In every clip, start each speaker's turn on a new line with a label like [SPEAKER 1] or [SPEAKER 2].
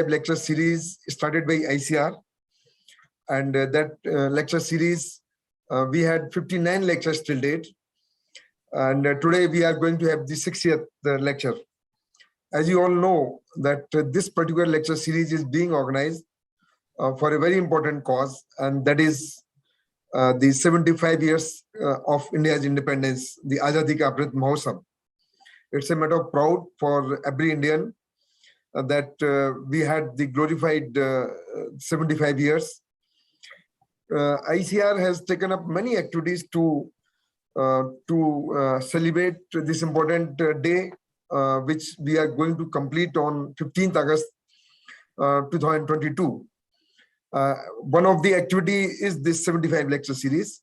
[SPEAKER 1] lecture series started by ICAR, and that lecture series, we had 59 lectures till date, and today we are going to have the 60th lecture. As you all know, that this particular lecture series is being organized for a very important cause, and that is the 75 years of India's independence, the Azadi ka Amrit Mahotsav. It's a matter of proud for every Indian that we had the glorified 75 years. ICAR has taken up many activities to celebrate this important day, which we are going to complete on 15th August 2022. One of the activity is this 75 lecture series.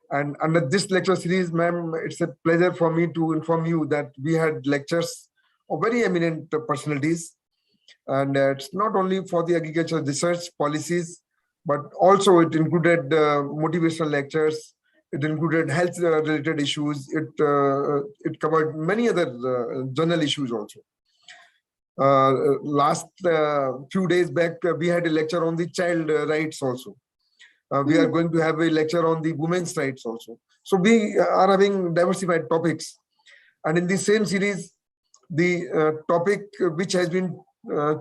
[SPEAKER 1] And under this lecture series, ma'am, it's a pleasure for me to inform you that we had lectures of very eminent personalities. And it's not only for the agriculture research policies, but also it included motivational lectures. It included health-related issues. It covered many other general issues also. Last few days back, we had a lecture on the child rights also. We are going to have a lecture on the women's rights also. So we are having diversified topics. And in the same series, the topic which has been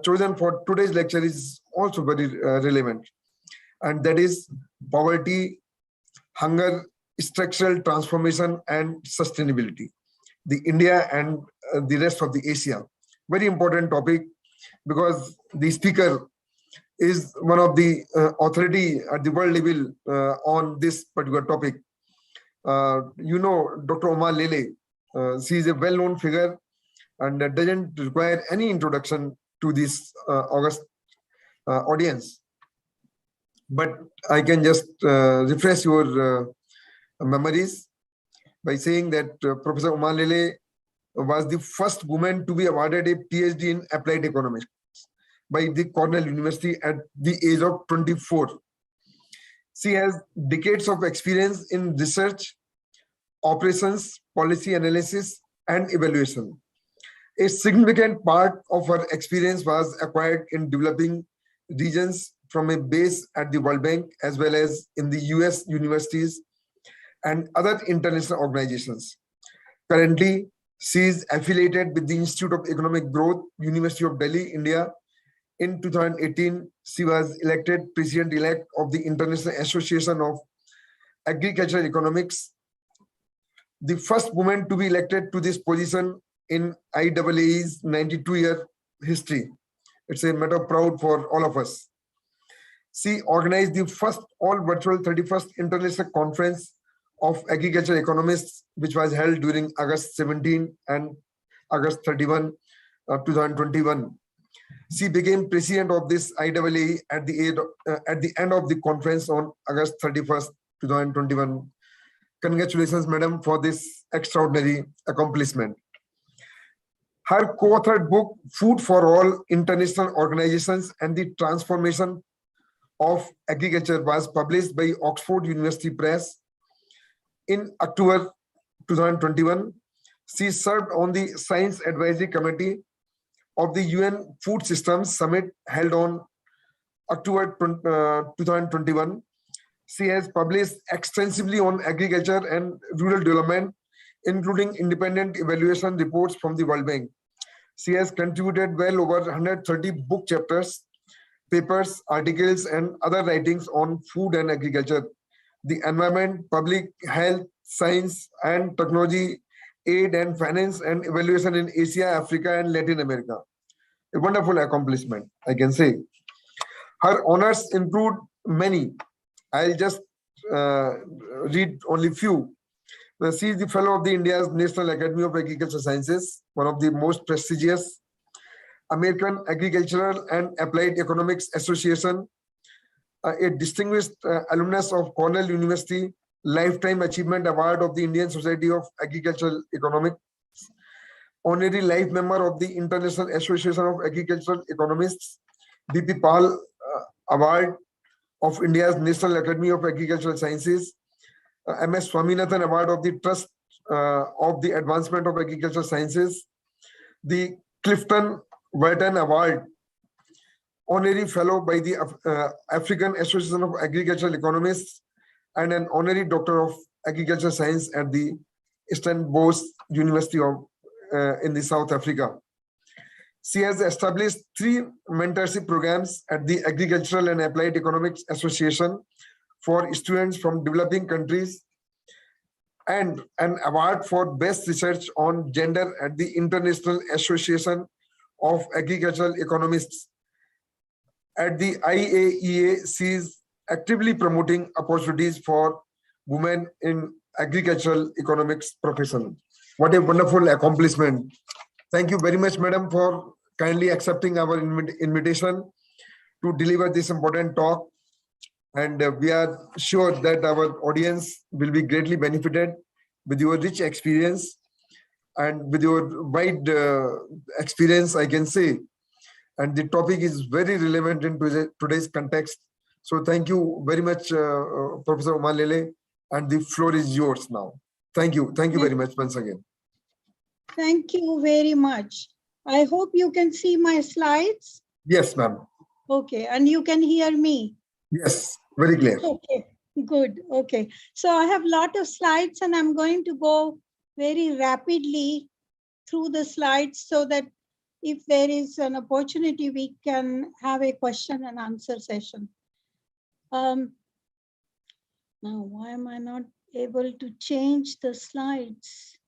[SPEAKER 1] chosen for today's lecture is also very relevant. And that is poverty, hunger, structural transformation, and sustainability. The India and the rest of the Asia. Very important topic, because the speaker is one of the authority at the world level on this particular topic. You know, Dr. Lele. She is a well-known figure and doesn't require any introduction to this August audience. But I can just refresh your memories by saying that Professor Lele was the first woman to be awarded a PhD in applied economics by the Cornell University at the age of 24. She has decades of experience in research, operations, policy analysis, and evaluation. A significant part of her experience was acquired in developing regions from a base at the World Bank, as well as in the US universities and other international organizations. Currently, she is affiliated with the Institute of Economic Growth, University of Delhi, India. In 2018, she was elected President-elect of the International Association of Agricultural Economics, the first woman to be elected to this position in IAA's 92-year history. It's a matter of pride for all of us. She organized the first all-virtual 31st International Conference of Agricultural Economists, which was held during August 17 and August 31, 2021. She became president of this IAA at the end of the conference on August 31st, 2021. Congratulations, madam, for this extraordinary accomplishment. Her co-authored book, Food for All, International Organizations and the Transformation of Agriculture, was published by Oxford University Press in October 2021. She served on the Science Advisory Committee of the UN Food Systems Summit held on October 2021. She has published extensively on agriculture and rural development, including independent evaluation reports from the World Bank. She has contributed well over 130 book chapters, papers, articles, and other writings on food and agriculture, the environment, public health, science and technology, aid and finance, and evaluation in Asia, Africa, and Latin America. A wonderful accomplishment, I can say. Her honors include many. I'll just read only few. She is the fellow of the India's National Academy of Agricultural Sciences, one of the most prestigious, American Agricultural and Applied Economics Association, a distinguished alumnus of Cornell University, Lifetime Achievement Award of the Indian Society of Agricultural Economics, honorary life member of the International Association of Agricultural Economists, B.P. Pal Award of India's National Academy of Agricultural Sciences, M.S. Swaminathan Award of the Trust of the Advancement of Agricultural Sciences, the Clifton Wharton Award honorary fellow by the African Association of Agricultural Economists, and an honorary doctor of agriculture science at the Stellenbosch University of in the South Africa. She has established 3 mentorship programs at the Agricultural and Applied Economics Association for students from developing countries, and an award for best research on gender at the International Association of Agricultural Economists. At the IAEA, she is actively promoting opportunities for women in agricultural economics profession. What a wonderful accomplishment. Thank you very much, madam, for kindly accepting our invitation to deliver this important talk. And we are sure that our audience will be greatly benefited with your rich experience and with your wide experience, I can say. And the topic is very relevant in today's context. So thank you very much, Professor Lele, and the floor is yours now. Thank you. Thank you very much once again.
[SPEAKER 2] Thank you very much. I hope you can see my slides.
[SPEAKER 1] Yes, ma'am.
[SPEAKER 2] Okay, and you can hear me.
[SPEAKER 1] Yes, very clear.
[SPEAKER 2] Okay, good. Okay, so I have a lot of slides and I'm going to go very rapidly through the slides so that if there is an opportunity, we can have a question and answer session. Now, why am I not able to change the slides?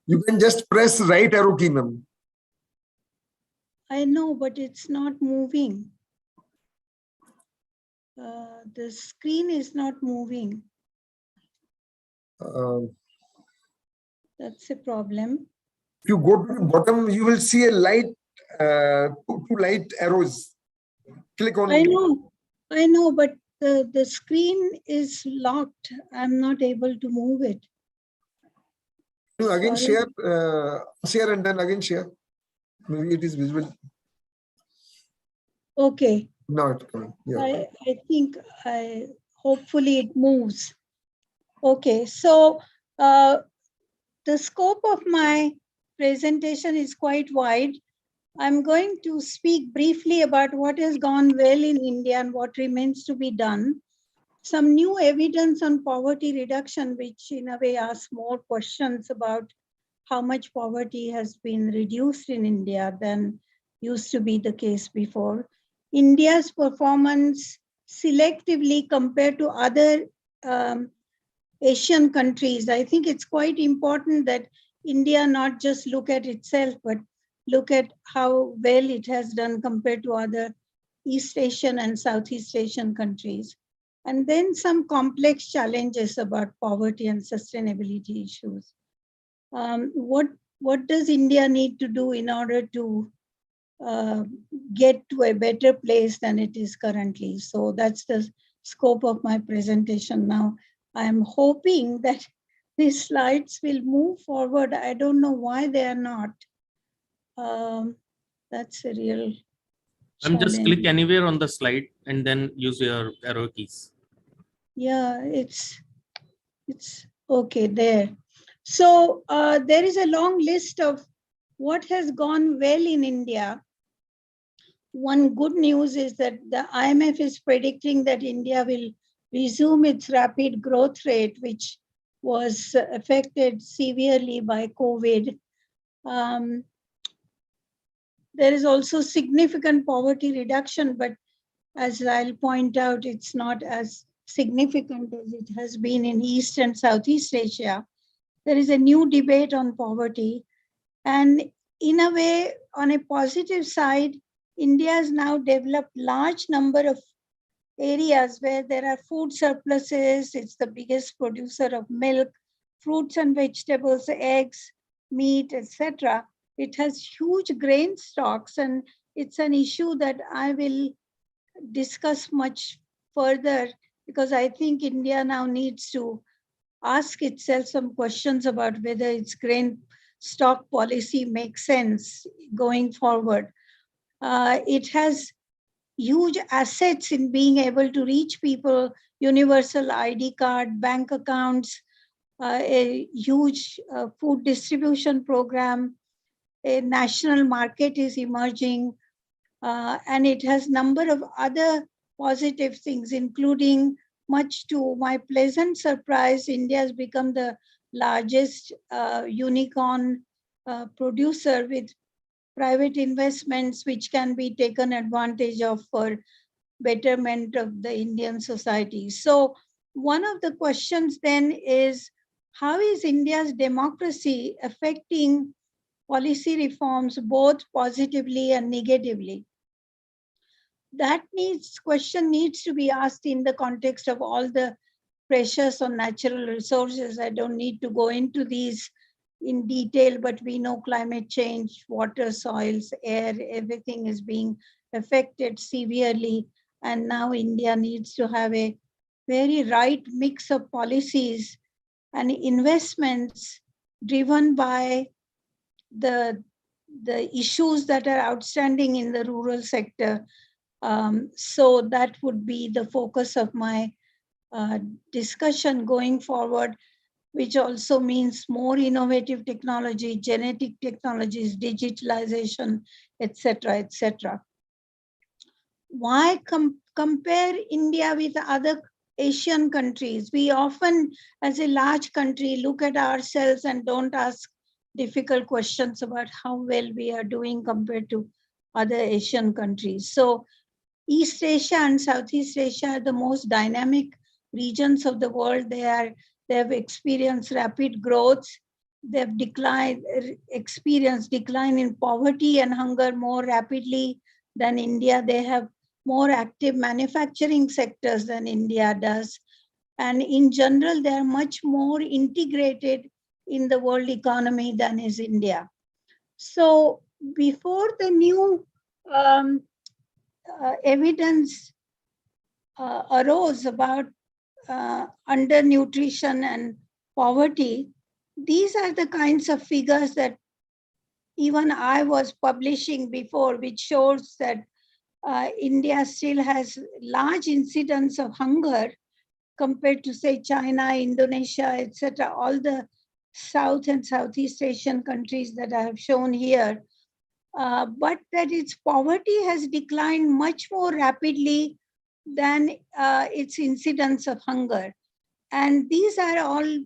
[SPEAKER 1] You can just press right arrow key, ma'am.
[SPEAKER 2] I know, but it's not moving. The screen is not moving. That's a problem.
[SPEAKER 1] If you go to the bottom, you will see a light, 2 light arrows. Click on.
[SPEAKER 2] I know, but the screen is locked. I'm not able to move it.
[SPEAKER 1] You again share and then again share. Maybe it is visible.
[SPEAKER 2] Okay.
[SPEAKER 1] Now it's coming. Yeah.
[SPEAKER 2] I think hopefully it moves. Okay, so the scope of my presentation is quite wide. I'm going to speak briefly about what has gone well in India and what remains to be done. Some new evidence on poverty reduction, which in a way asks more questions about how much poverty has been reduced in India than used to be the case before. India's performance selectively compared to other Asian countries. I think it's quite important that India not just look at itself, but look at how well it has done compared to other East Asian and Southeast Asian countries. And then some complex challenges about poverty and sustainability issues. What does India need to do in order to get to a better place than it is currently? So that's the scope of my presentation now. I'm hoping that these slides will move forward. I don't know why they are not. That's a real challenge.
[SPEAKER 3] Just click anywhere on the slide and then use your arrow keys.
[SPEAKER 2] Yeah, it's okay there. So there is a long list of what has gone well in India. One good news is that the IMF is predicting that India will resume its rapid growth rate, which was affected severely by COVID. There is also significant poverty reduction, but as I'll point out, it's not as significant as it has been in East and Southeast Asia. There is a new debate on poverty. And in a way, on a positive side, India has now developed large number of areas where there are food surpluses. It's the biggest producer of milk, fruits and vegetables, eggs, meat, etc. It has huge grain stocks, and it's an issue that I will discuss much further because I think India now needs to ask itself some questions about whether its grain stock policy makes sense going forward. It has huge assets in being able to reach people, universal ID card, bank accounts, a huge food distribution program, a national market is emerging, and it has number of other positive things, including, much to my pleasant surprise, India has become the largest unicorn producer with private investments which can be taken advantage of for betterment of the Indian society. So one of the questions then is, how is India's democracy affecting policy reforms both positively and negatively? That question needs to be asked in the context of all the pressures on natural resources. I don't need to go into these in detail, but we know climate change, water, soils, air, everything is being affected severely. And now India needs to have a very right mix of policies and investments driven by the issues that are outstanding in the rural sector. So that would be the focus of my discussion going forward, which also means more innovative technology, genetic technologies, digitalization, etc., etc. Why compare India with other Asian countries? We often, as a large country, look at ourselves and don't ask difficult questions about how well we are doing compared to other Asian countries. So East Asia and Southeast Asia are the most dynamic regions of the world. They have experienced rapid growth. They've experienced decline in poverty and hunger more rapidly than India. They have more active manufacturing sectors than India does. And in general, they are much more integrated in the world economy than is India. So before the new evidence arose about undernutrition and poverty, these are the kinds of figures that even I was publishing before, which shows that India still has large incidence of hunger compared to, say, China, Indonesia, etc., all the South and Southeast Asian countries that I have shown here. But that its poverty has declined much more rapidly than its incidence of hunger. And these are all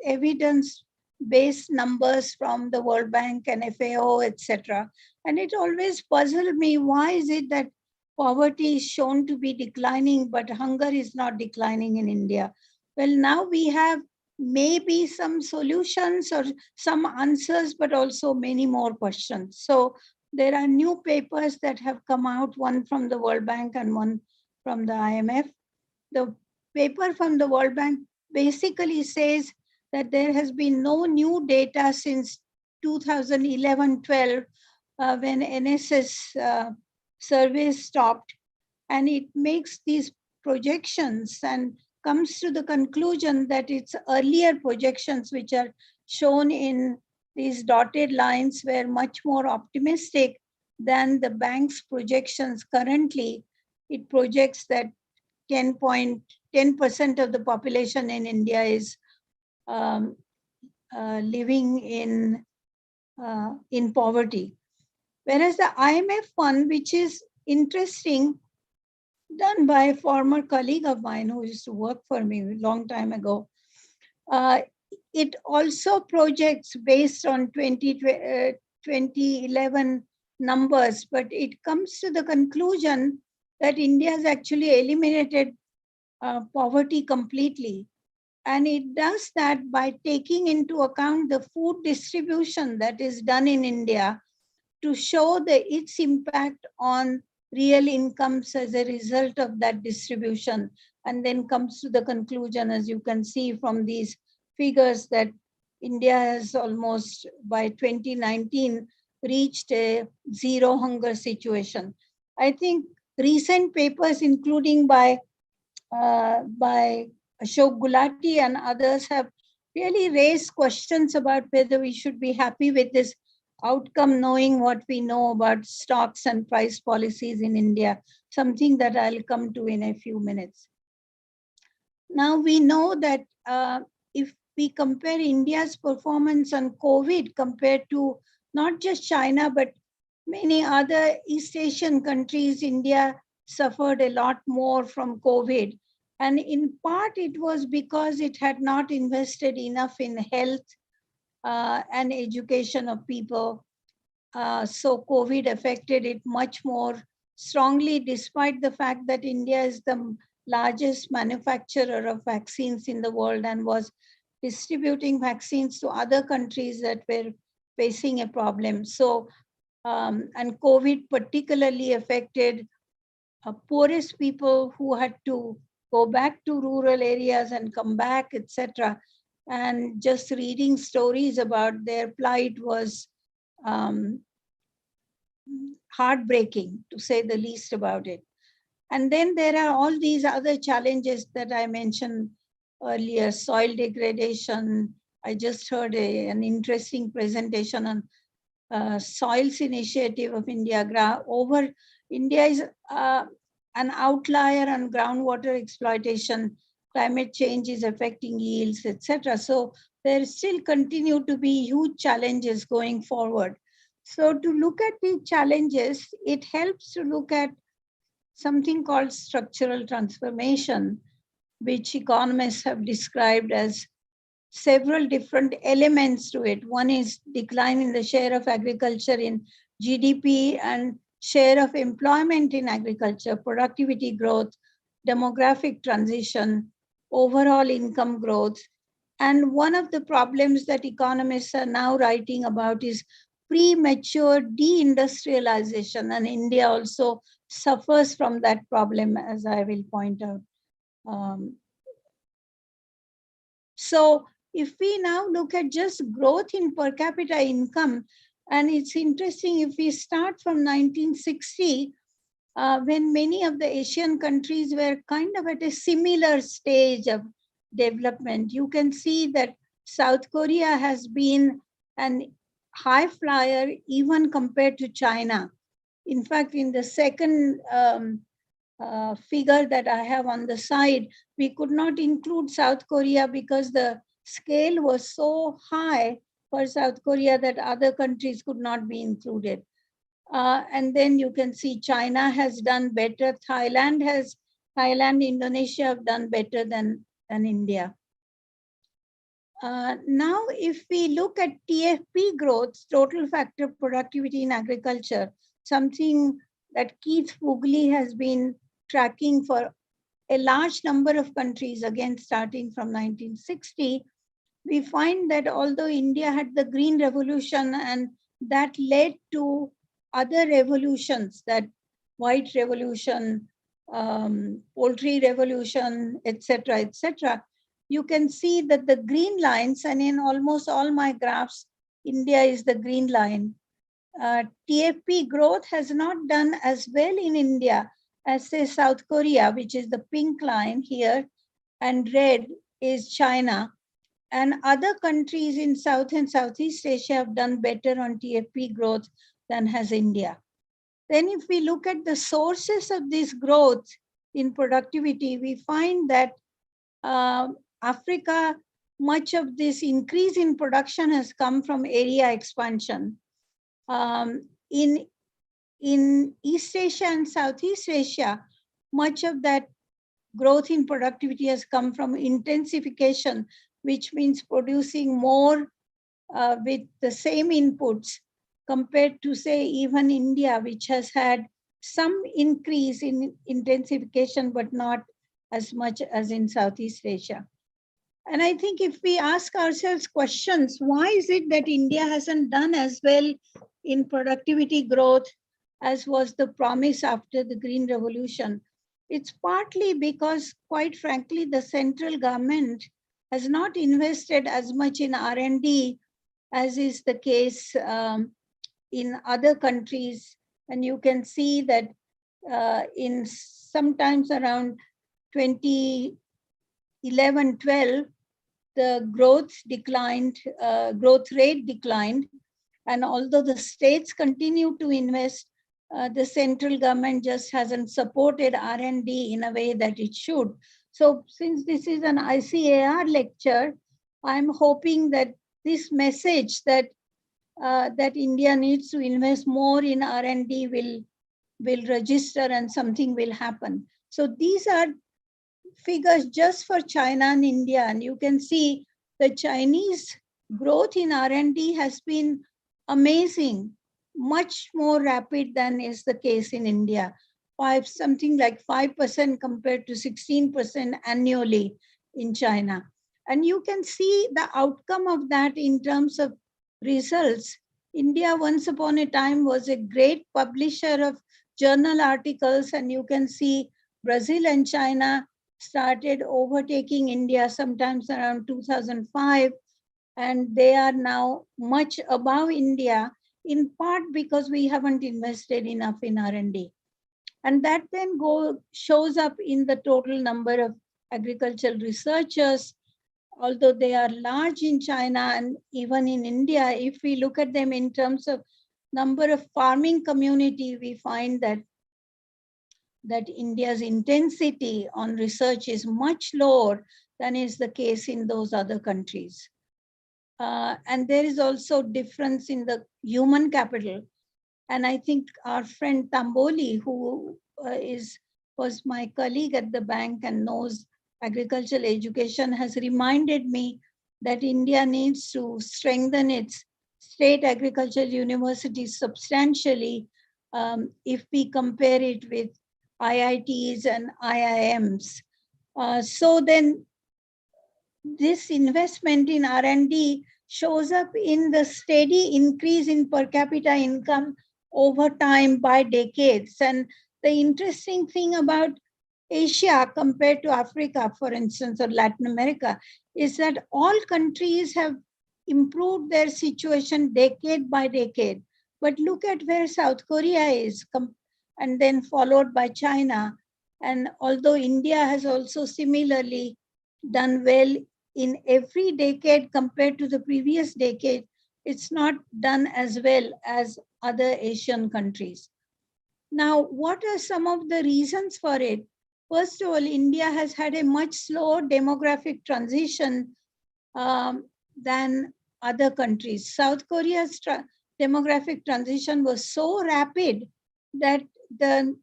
[SPEAKER 2] evidence-based numbers from the World Bank and FAO, etc. And it always puzzled me, why is it that poverty is shown to be declining, but hunger is not declining in India? Well, now we have maybe some solutions or some answers, but also many more questions. So there are new papers that have come out, one from the World Bank and one from the IMF. The paper from the World Bank basically says that there has been no new data since 2011-12 when NSS surveys stopped, and it makes these projections and comes to the conclusion that its earlier projections, which are shown in these dotted lines, were much more optimistic than the bank's projections currently. It projects that 10% of the population in India is living in poverty. Whereas the IMF one, which is interesting, done by a former colleague of mine who used to work for me a long time ago, it also projects based on 2011 numbers, but it comes to the conclusion that India has actually eliminated poverty completely. And it does that by taking into account the food distribution that is done in India to show its impact on real incomes as a result of that distribution, and then comes to the conclusion, as you can see from these figures, that India has almost by 2019 reached a zero hunger situation. I think recent papers, including by Ashok Gulati and others, have really raised questions about whether we should be happy with this outcome, knowing what we know about stocks and price policies in India, something that I'll come to in a few minutes. Now we know that if we compare India's performance on COVID compared to not just China, but many other East Asian countries, India suffered a lot more from COVID. And in part, it was because it had not invested enough in health and education of people. So COVID affected it much more strongly, despite the fact that India is the largest manufacturer of vaccines in the world and was distributing vaccines to other countries that were facing a problem. So, and COVID particularly affected poorest people who had to go back to rural areas and come back, etc. And just reading stories about their plight was heartbreaking, to say the least about it. And then there are all these other challenges that I mentioned earlier, soil degradation. I just heard an interesting presentation on Soils Initiative of India. India is an outlier on groundwater exploitation. Climate change is affecting yields, etc. So there still continue to be huge challenges going forward. So to look at the challenges, it helps to look at something called structural transformation, which economists have described as several different elements to it. One is decline in the share of agriculture in GDP and share of employment in agriculture, productivity growth, demographic transition, overall income growth. And one of the problems that economists are now writing about is premature deindustrialization, and India also suffers from that problem, as I will point out. So if we now look at just growth in per capita income, and it's interesting if we start from 1960, when many of the Asian countries were kind of at a similar stage of development, you can see that South Korea has been an high flyer even compared to China. In fact, in the second figure that I have on the side, we could not include South Korea because the scale was so high for South Korea that other countries could not be included. And then you can see China has done better. Thailand, Indonesia have done better than India. Now, if we look at TFP growth, total factor productivity in agriculture, something that Keith Fugly has been tracking for a large number of countries, again starting from 1960, we find that although India had the Green Revolution and that led to other revolutions, that white revolution, poultry revolution, etc., etc., you can see that the green lines, and in almost all my graphs, India is the green line. TFP growth has not done as well in India as, say, South Korea, which is the pink line here, and red is China. And other countries in South and Southeast Asia have done better on TFP growth than has India. Then if we look at the sources of this growth in productivity, we find that Africa, much of this increase in production has come from area expansion. In East Asia and Southeast Asia, much of that growth in productivity has come from intensification, which means producing more with the same inputs compared to, say, even India, which has had some increase in intensification, but not as much as in Southeast Asia. And I think if we ask ourselves questions, why is it that India hasn't done as well in productivity growth as was the promise after the Green Revolution? It's partly because, quite frankly, the central government has not invested as much in R&D as is the case in other countries. And you can see that in sometimes around 2011-12, the growth rate declined. And although the states continue to invest, the central government just hasn't supported R&D in a way that it should. So since this is an ICAR lecture, I'm hoping that this message that that India needs to invest more in R&D will register and something will happen. So these are figures just for China and India, and you can see the Chinese growth in R&D has been amazing, much more rapid than is the case in India. Something like 5% compared to 16% annually in China. And you can see the outcome of that in terms of results. India once upon a time was a great publisher of journal articles, and you can see Brazil and China started overtaking India sometimes around 2005, and they are now much above India, in part because we haven't invested enough in R&D. And that then shows up in the total number of agricultural researchers. Although they are large in China and even in India, if we look at them in terms of number of farming community, we find that India's intensity on research is much lower than is the case in those other countries. And there is also difference in the human capital. And I think our friend Tamboli, who was my colleague at the bank and knows agricultural education, has reminded me that India needs to strengthen its state agricultural universities substantially if we compare it with IITs and IIMs. So then this investment in R&D shows up in the steady increase in per capita income over time by decades. And the interesting thing about Asia compared to Africa, for instance, or Latin America, is that all countries have improved their situation decade by decade. But look at where South Korea is, and then followed by China. And although India has also similarly done well in every decade compared to the previous decade, it's not done as well as other Asian countries. Now, what are some of the reasons for it? First of all, India has had a much slower demographic transition than other countries. South Korea's demographic transition was so rapid that the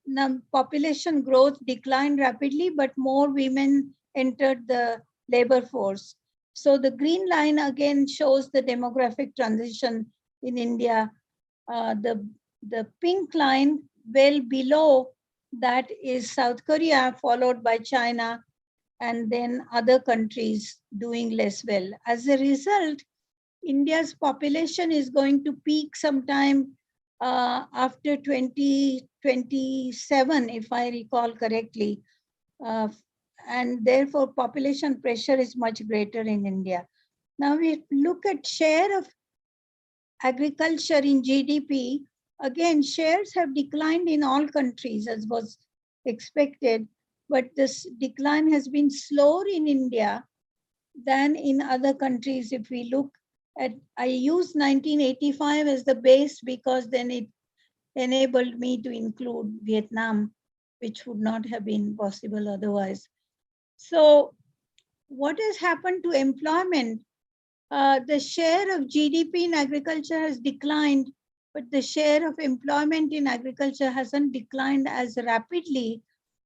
[SPEAKER 2] population growth declined rapidly, but more women entered the labor force. So the green line again shows the demographic transition in India. The pink line well below that is South Korea, followed by China, and then other countries doing less well. As a result, India's population is going to peak sometime after 2027, if I recall correctly. And therefore, population pressure is much greater in India. Now, we look at share of agriculture in GDP. Again, shares have declined in all countries as was expected, but this decline has been slower in India than in other countries. If we look at, I use 1985 as the base because then it enabled me to include Vietnam, which would not have been possible otherwise. So what has happened to employment? The share of GDP in agriculture has declined, but the share of employment in agriculture hasn't declined as rapidly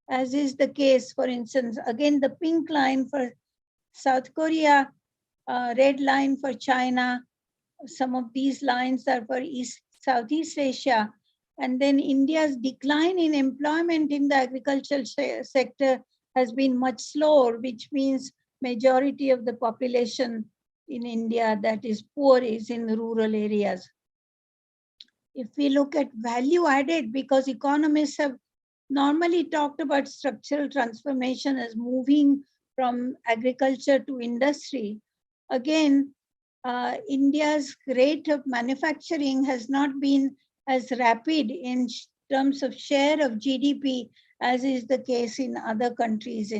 [SPEAKER 2] as is the case. For instance, again, the pink line for South Korea, red line for China. Some of these lines are for Southeast Asia. And then India's decline in employment in the agricultural sector has been much slower, which means majority of the population in India that is poor is in the rural areas. If we look at value added, because economists have normally talked about structural transformation as moving from agriculture to industry, again, India's rate of manufacturing has not been as rapid in terms of share of GDP as is the case in other countries,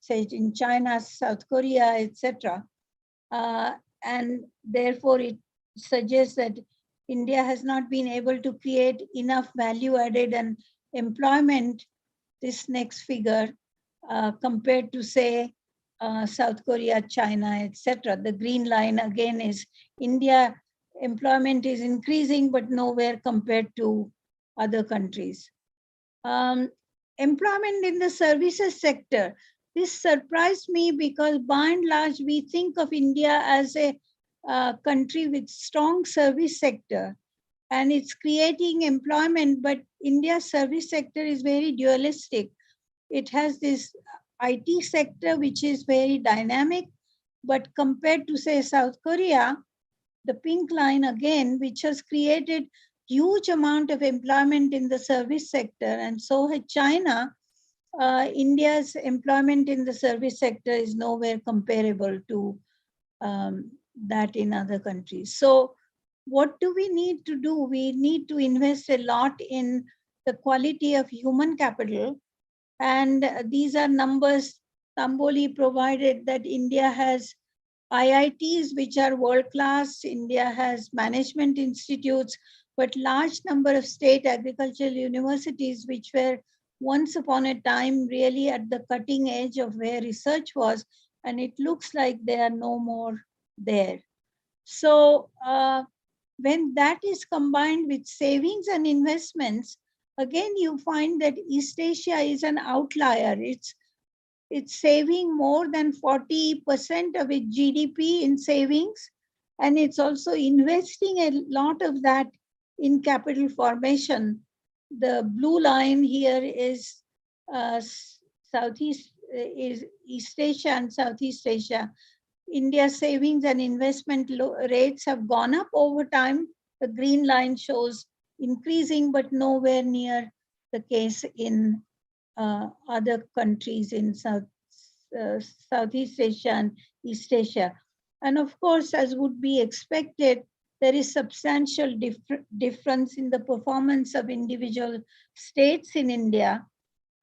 [SPEAKER 2] say in China, South Korea, etc. And therefore it suggests that India has not been able to create enough value added and employment, this next figure, compared to say South Korea, China, etc. The green line again is India employment is increasing, but nowhere compared to other countries. Employment in the services sector. This surprised me because by and large, we think of India as a country with strong service sector, and it's creating employment, but India's service sector is very dualistic. It has this IT sector, which is very dynamic, but compared to, say, South Korea, the pink line again, which has created huge amount of employment in the service sector, and so had China, India's employment in the service sector is nowhere comparable to that in other countries. So what do we need to do? We need to invest a lot in the quality of human capital. And these are numbers Tamboli provided, that India has IITs, which are world-class. India has management institutes, but large number of state agricultural universities, which were once upon a time really at the cutting edge of where research was, and it looks like they are no more there. So when that is combined with savings and investments, again, you find that East Asia is an outlier. It's saving more than 40% of its GDP in savings, and it's also investing a lot of that in capital formation. The blue line here is East Asia and Southeast Asia. India's savings and investment rates have gone up over time. The green line shows increasing, but nowhere near the case in other countries in Southeast Asia and East Asia. And of course, as would be expected, there is substantial difference in the performance of individual states in India.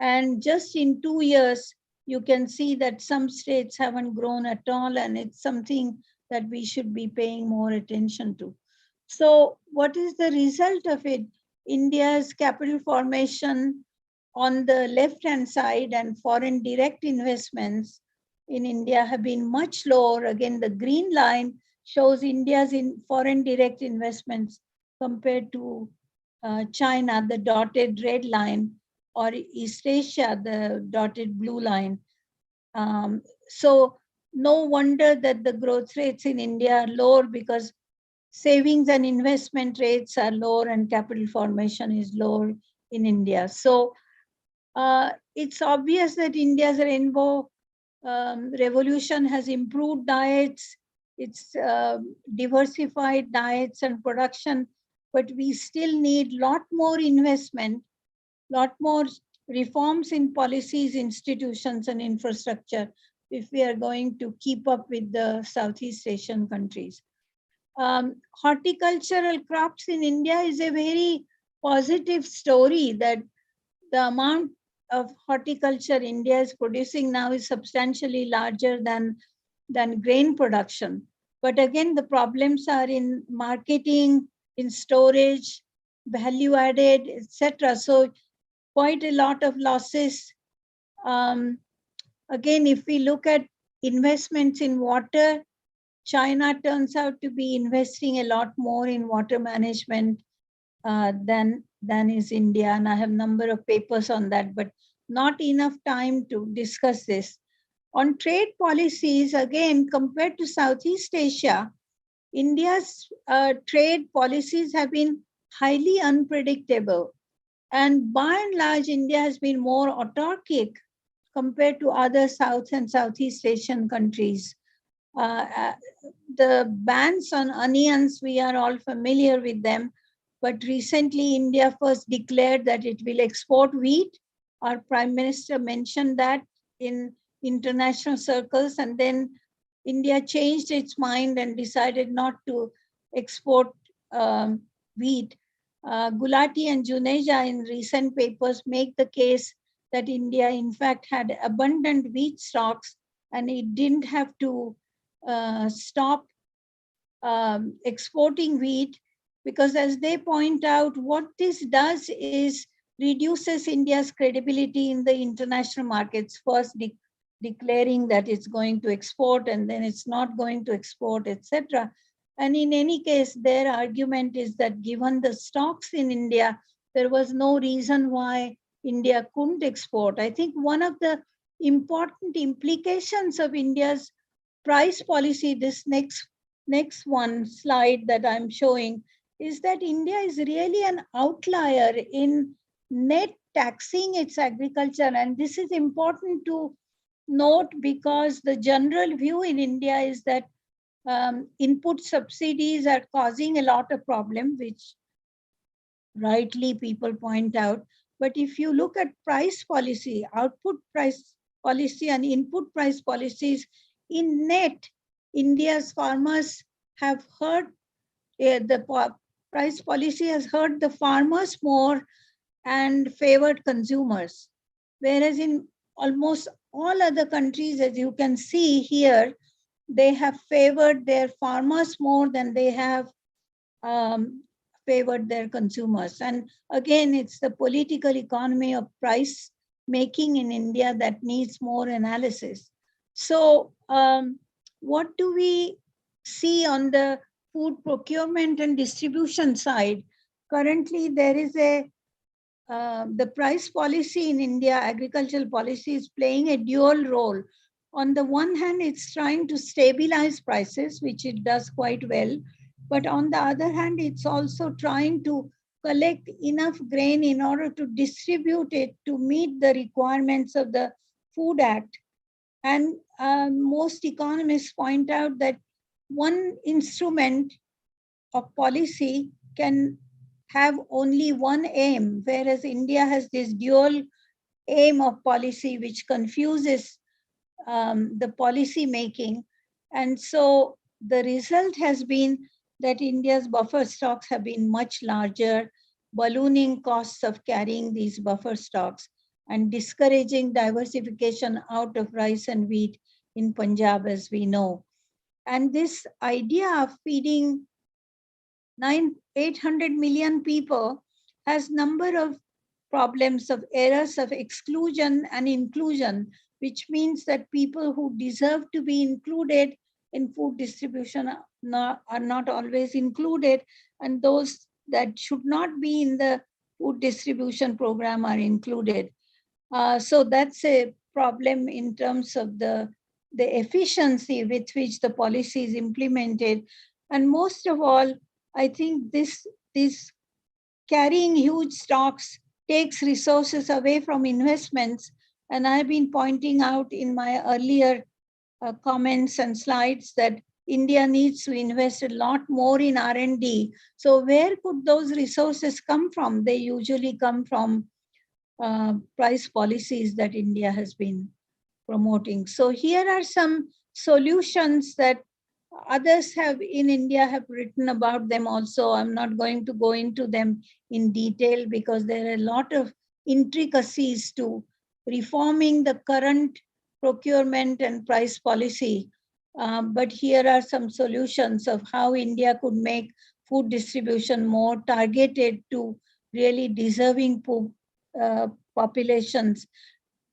[SPEAKER 2] And just in 2 years, you can see that some states haven't grown at all, and it's something that we should be paying more attention to. So what is the result of it? India's capital formation on the left-hand side and foreign direct investments in India have been much lower. Again, the green line shows India's foreign direct investments compared to China, the dotted red line, or East Asia, the dotted blue line. So no wonder that the growth rates in India are lower, because savings and investment rates are lower and capital formation is lower in India. So it's obvious that India's rainbow revolution has improved diets, it's diversified diets and production, but we still need a lot more investment, lot more reforms in policies, institutions, and infrastructure if we are going to keep up with the Southeast Asian countries. Horticultural crops in India is a very positive story, that the amount of horticulture India is producing now is substantially larger than grain production. But again, the problems are in marketing, in storage, value added, etc. So quite a lot of losses. Again, if we look at investments in water, China turns out to be investing a lot more in water management than is India. And I have a number of papers on that, but not enough time to discuss this. On trade policies, again, compared to Southeast Asia, India's trade policies have been highly unpredictable. And by and large, India has been more autarkic compared to other South and Southeast Asian countries. The bans on onions, we are all familiar with them, but recently India first declared that it will export wheat. Our Prime Minister mentioned that in international circles, and then India changed its mind and decided not to export wheat. Gulati and Juneja in recent papers make the case that India in fact had abundant wheat stocks, and it didn't have to stop exporting wheat, because as they point out, what this does is reduces India's credibility in the international markets, first declaring that it's going to export and then it's not going to export, etc. And in any case, their argument is that given the stocks in India, there was no reason why India couldn't export. I think one of the important implications of India's price policy, this next one slide that I'm showing, is that India is really an outlier in net taxing its agriculture. And this is important to note because the general view in India is that input subsidies are causing a lot of problem, which rightly people point out. But if you look at price policy, output price policy and input price policies, in net, India's farmers have hurt, the price policy has hurt the farmers more and favored consumers. Whereas in almost all other countries, as you can see here, they have favored their farmers more than they have favored their consumers. And again, it's the political economy of price making in India that needs more analysis. So what do we see on the food procurement and distribution side? Currently, there is the price policy in India, agricultural policy, is playing a dual role. On the one hand, it's trying to stabilize prices, which it does quite well. But on the other hand, it's also trying to collect enough grain in order to distribute it to meet the requirements of the Food Act. And most economists point out that one instrument of policy can have only one aim, whereas India has this dual aim of policy, which confuses the policy making. And so the result has been that India's buffer stocks have been much larger, ballooning costs of carrying these buffer stocks and discouraging diversification out of rice and wheat in Punjab, as we know. And this idea of feeding 800 million people has number of problems of errors of exclusion and inclusion, which means that people who deserve to be included in food distribution are not always included, and those that should not be in the food distribution program are included. So that's a problem in terms of the efficiency with which the policy is implemented. And most of all, I think this carrying huge stocks takes resources away from investments. And I've been pointing out in my earlier comments and slides that India needs to invest a lot more in R&D. So where could those resources come from? They usually come from price policies that India has been promoting. So here are some solutions that others have in India have written about them also. I'm not going to go into them in detail because there are a lot of intricacies to reforming the current procurement and price policy. But here are some solutions of how India could make food distribution more targeted to really deserving populations.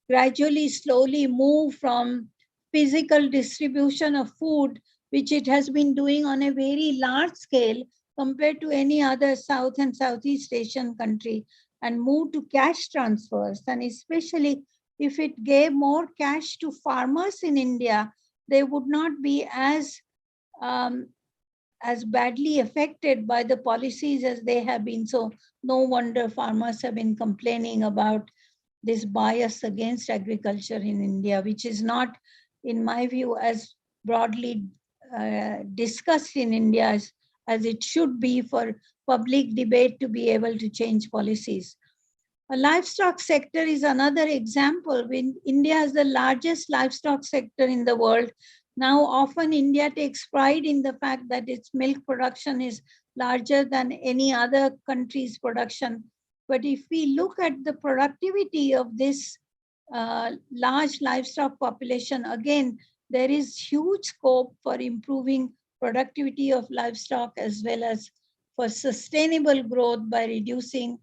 [SPEAKER 2] Gradually, slowly move from physical distribution of food, which it has been doing on a very large scale compared to any other South and Southeast Asian country, and move to cash transfers. And especially if it gave more cash to farmers in India, they would not be as badly affected by the policies as they have been. So no wonder farmers have been complaining about this bias against agriculture in India, which is not, in my view, as broadly discussed in India as it should be for public debate to be able to change policies. A livestock sector is another example. When India has the largest livestock sector in the world. Now, often India takes pride in the fact that its milk production is larger than any other country's production. But if we look at the productivity of this large livestock population, again, there is huge scope for improving productivity of livestock as well as for sustainable growth by reducing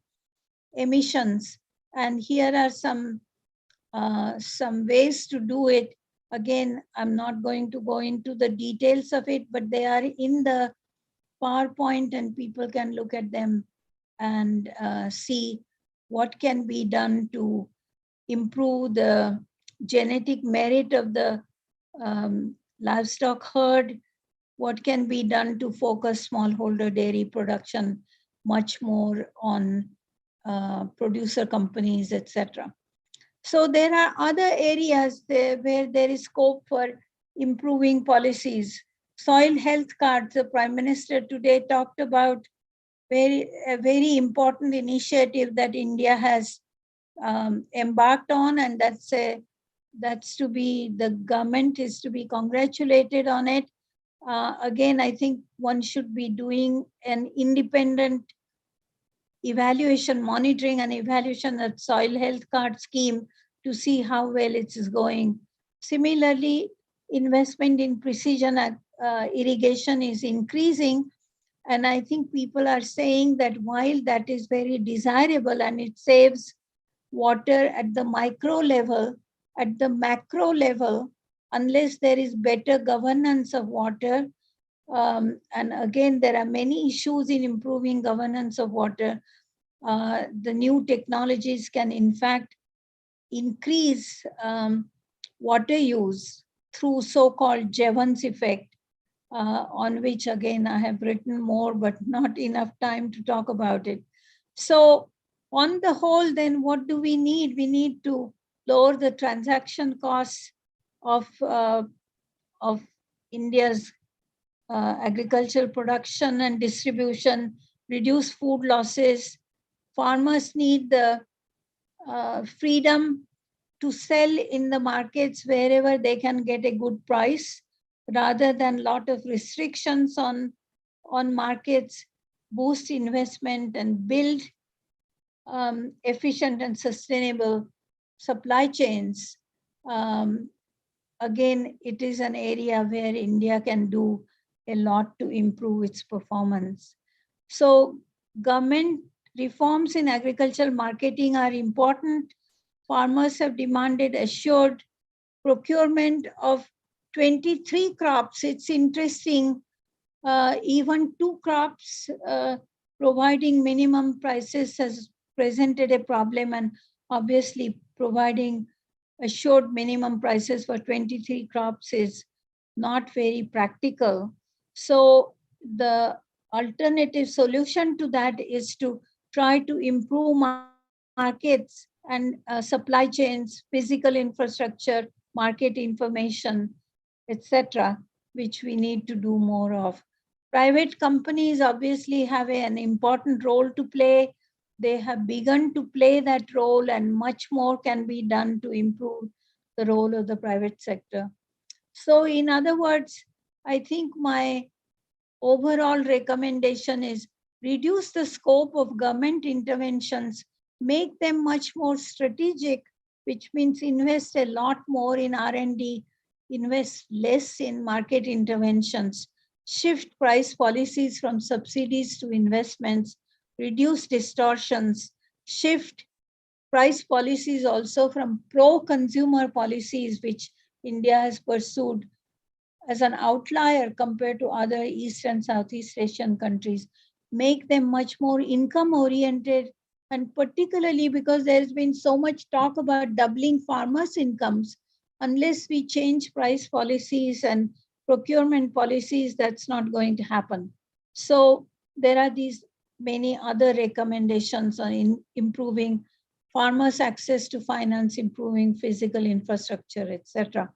[SPEAKER 2] emissions. And here are some ways to do it. Again, I'm not going to go into the details of it, but they are in the PowerPoint and people can look at them and see what can be done to improve the genetic merit of the livestock herd, what can be done to focus smallholder dairy production much more on producer companies, etc. So there are other areas there where there is scope for improving policies. Soil health cards, the Prime Minister today talked about a very important initiative that India has embarked on, and that's to be, the government is to be congratulated on it. Again, I think one should be doing an independent evaluation, monitoring and evaluation of soil health card scheme to see how well it is going. Similarly, investment in precision irrigation is increasing. And I think people are saying that while that is very desirable and it saves water at the micro level, at the macro level, unless there is better governance of water, and again, there are many issues in improving governance of water. The new technologies can in fact increase water use through so-called Jevons effect, on which again I have written more, but not enough time to talk about it. So on the whole, then what do we need? We need to lower the transaction costs of India's agricultural production and distribution, reduce food losses. Farmers need the freedom to sell in the markets wherever they can get a good price, rather than lot of restrictions on markets, boost investment and build efficient and sustainable supply chains. Again, it is an area where India can do a lot to improve its performance. So government reforms in agricultural marketing are important. Farmers have demanded assured procurement of 23 crops. It's interesting, even 2 crops providing minimum prices has presented a problem, and obviously providing assured minimum prices for 23 crops is not very practical. So the alternative solution to that is to try to improve markets and supply chains, physical infrastructure, market information, etc., which we need to do more of. Private companies obviously have an important role to play. They have begun to play that role, and much more can be done to improve the role of the private sector. So in other words, I think my overall recommendation is reduce the scope of government interventions, make them much more strategic, which means invest a lot more in R&D, invest less in market interventions, shift price policies from subsidies to investments, reduce distortions, shift price policies also from pro-consumer policies, which India has pursued as an outlier compared to other East and Southeast Asian countries, make them much more income-oriented, and particularly because there's been so much talk about doubling farmers' incomes, unless we change price policies and procurement policies, that's not going to happen. So there are these many other recommendations on improving farmers' access to finance, improving physical infrastructure, etc.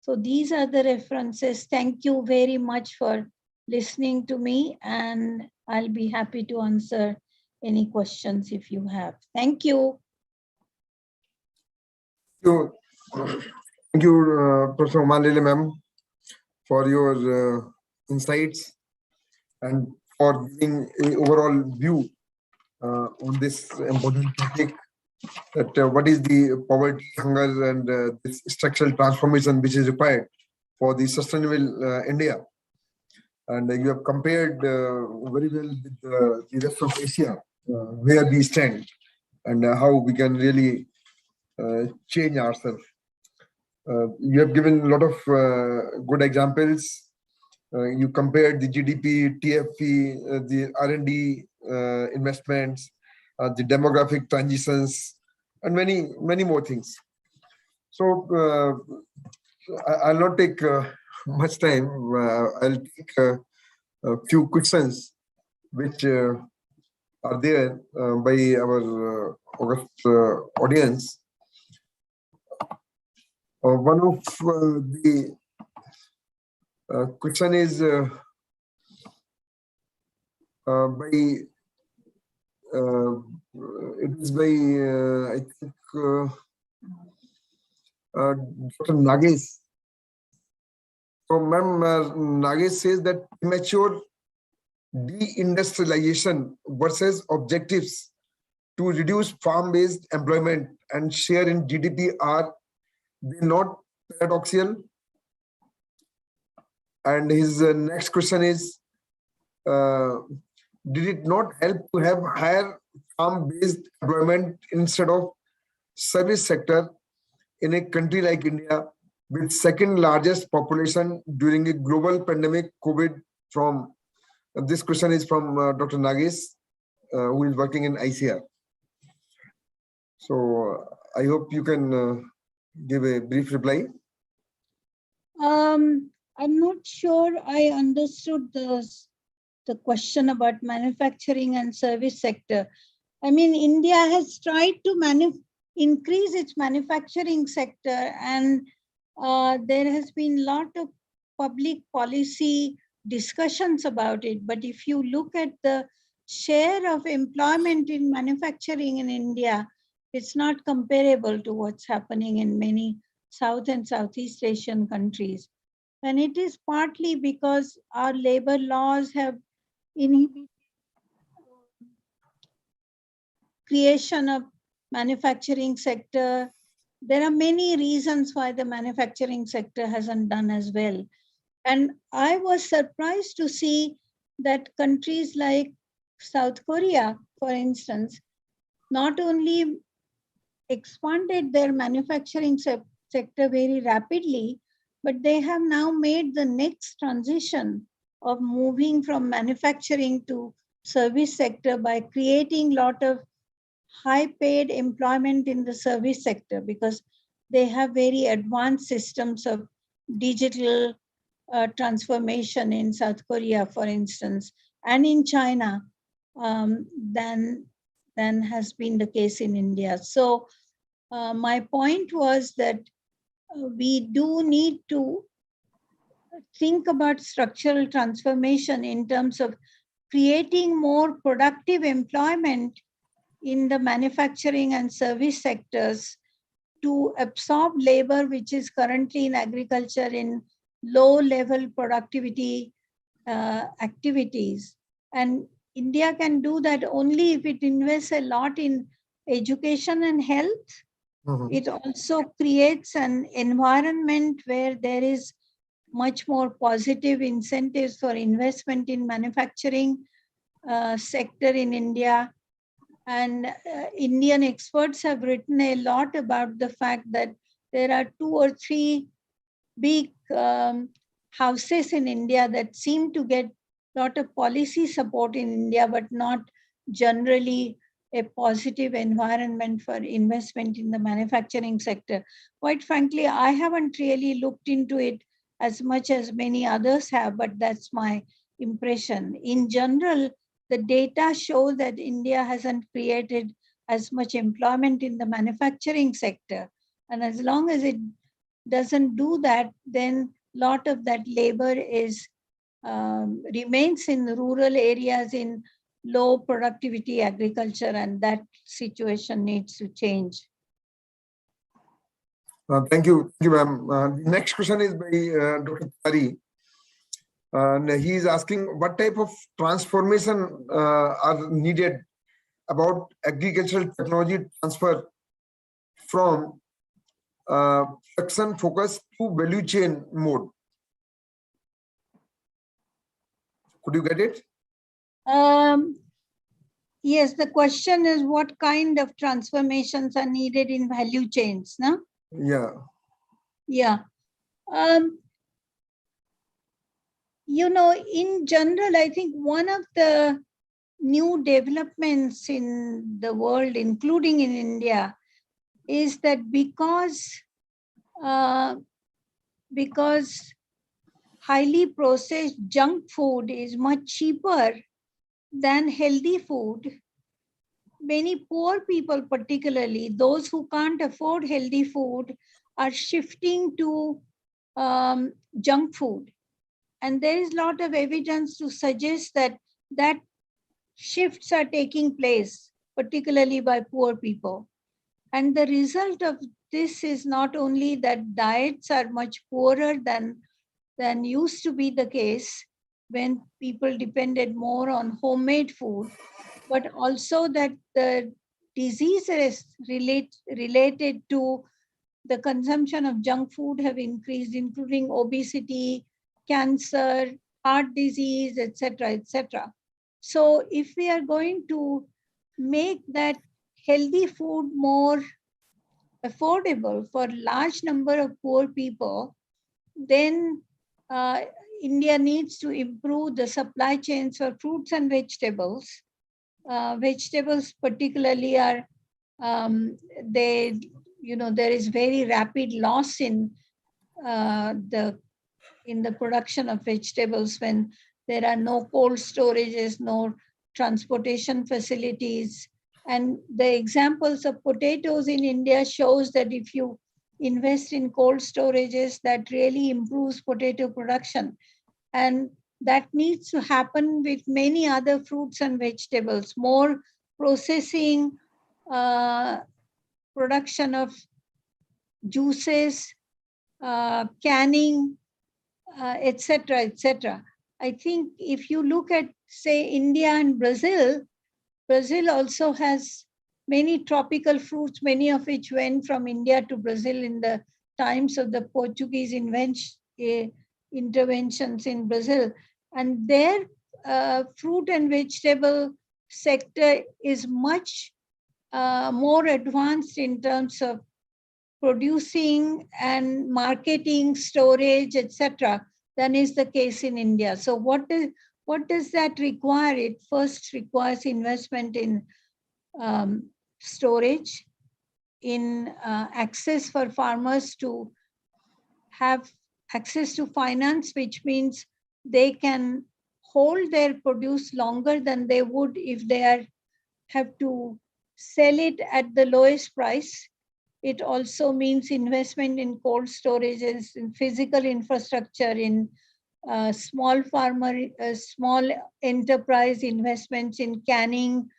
[SPEAKER 2] So these are the references. Thank you very much for listening to me, and I'll be happy to answer any questions if you have. Thank you.
[SPEAKER 1] Thank you, Professor Lele ma'am, for your insights and for giving an overall view on this important topic, that what is the poverty, hunger, and this structural transformation which is required for the sustainable India. And you have compared very well with the rest of Asia, where we stand and how we can really change ourselves. You have given a lot of good examples You compared the GDP, TFP, the R&D investments, the demographic transitions, and many more things. So I'll not take much time. I'll take a few questions which are there by our august audience. One of the question is by it is by I think Dr. Nagesh. So, ma'am, Nagesh says that premature deindustrialization versus objectives to reduce farm-based employment and share in GDP are they not paradoxical? And his next question is, did it not help to have higher farm-based employment instead of service sector in a country like India with second largest population during a global pandemic COVID? From this question is from Dr. Nagesh, who is working in ICAR. So I hope you can give a brief reply.
[SPEAKER 2] I'm not sure I understood the question about manufacturing and service sector. I mean, India has tried to increase its manufacturing sector, and there has been a lot of public policy discussions about it. But if you look at the share of employment in manufacturing in India, it's not comparable to what's happening in many South and Southeast Asian countries. And it is partly because our labor laws have inhibited creation of manufacturing sector. There are many reasons why the manufacturing sector hasn't done as well. And I was surprised to see that countries like South Korea, for instance, not only expanded their manufacturing sector very rapidly, but they have now made the next transition of moving from manufacturing to service sector by creating a lot of high-paid employment in the service sector, because they have very advanced systems of digital transformation in South Korea, for instance, and in China than has been the case in India. So my point was that we do need to think about structural transformation in terms of creating more productive employment in the manufacturing and service sectors to absorb labor which is currently in agriculture in low-level productivity activities. And India can do that only if it invests a lot in education and health. Mm-hmm. It also creates an environment where there is much more positive incentives for investment in manufacturing sector in India. And Indian experts have written a lot about the fact that there are 2 or 3 big houses in India that seem to get a lot of policy support in India, but not generally a positive environment for investment in the manufacturing sector. Quite frankly, I haven't really looked into it as much as many others have, but that's my impression. In general, the data show that India hasn't created as much employment in the manufacturing sector. And as long as it doesn't do that, then a lot of that labor is remains in rural areas in low productivity agriculture, and that situation needs to change.
[SPEAKER 1] Thank you, ma'am. Next question is by Dr. Tari. And he is asking what type of transformation are needed about agricultural technology transfer from production focus to value chain mode. Could you get it?
[SPEAKER 2] Yes, the question is what kind of transformations are needed in value chains, no?
[SPEAKER 1] Yeah.
[SPEAKER 2] Yeah. in general, I think one of the new developments in the world, including in India, is that because highly processed junk food is much cheaper than healthy food, many poor people, particularly those who can't afford healthy food, are shifting to junk food. And there is a lot of evidence to suggest that shifts are taking place, particularly by poor people. And the result of this is not only that diets are much poorer than used to be the case when people depended more on homemade food, but also that the diseases related to the consumption of junk food have increased, including obesity, cancer, heart disease, etc., etc. So if we are going to make that healthy food more affordable for large number of poor people, then India needs to improve the supply chains for fruits and vegetables. Vegetables particularly are, there is very rapid loss in the production of vegetables when there are no cold storages, no transportation facilities. And the examples of potatoes in India shows that if you invest in cold storages, that really improves potato production. And that needs to happen with many other fruits and vegetables, more processing, production of juices, canning, etc., etc. I think if you look at, say, India and Brazil, Brazil also has many tropical fruits, many of which went from India to Brazil in the times of the Portuguese interventions in Brazil. And their fruit and vegetable sector is much more advanced in terms of producing and marketing, storage, etc., than is the case in India. So what does that require? It first requires investment in storage, in access for farmers to have access to finance, which means they can hold their produce longer than they would if they have to sell it at the lowest price. It also means investment in cold storages, in physical infrastructure, in small enterprise investments in canning,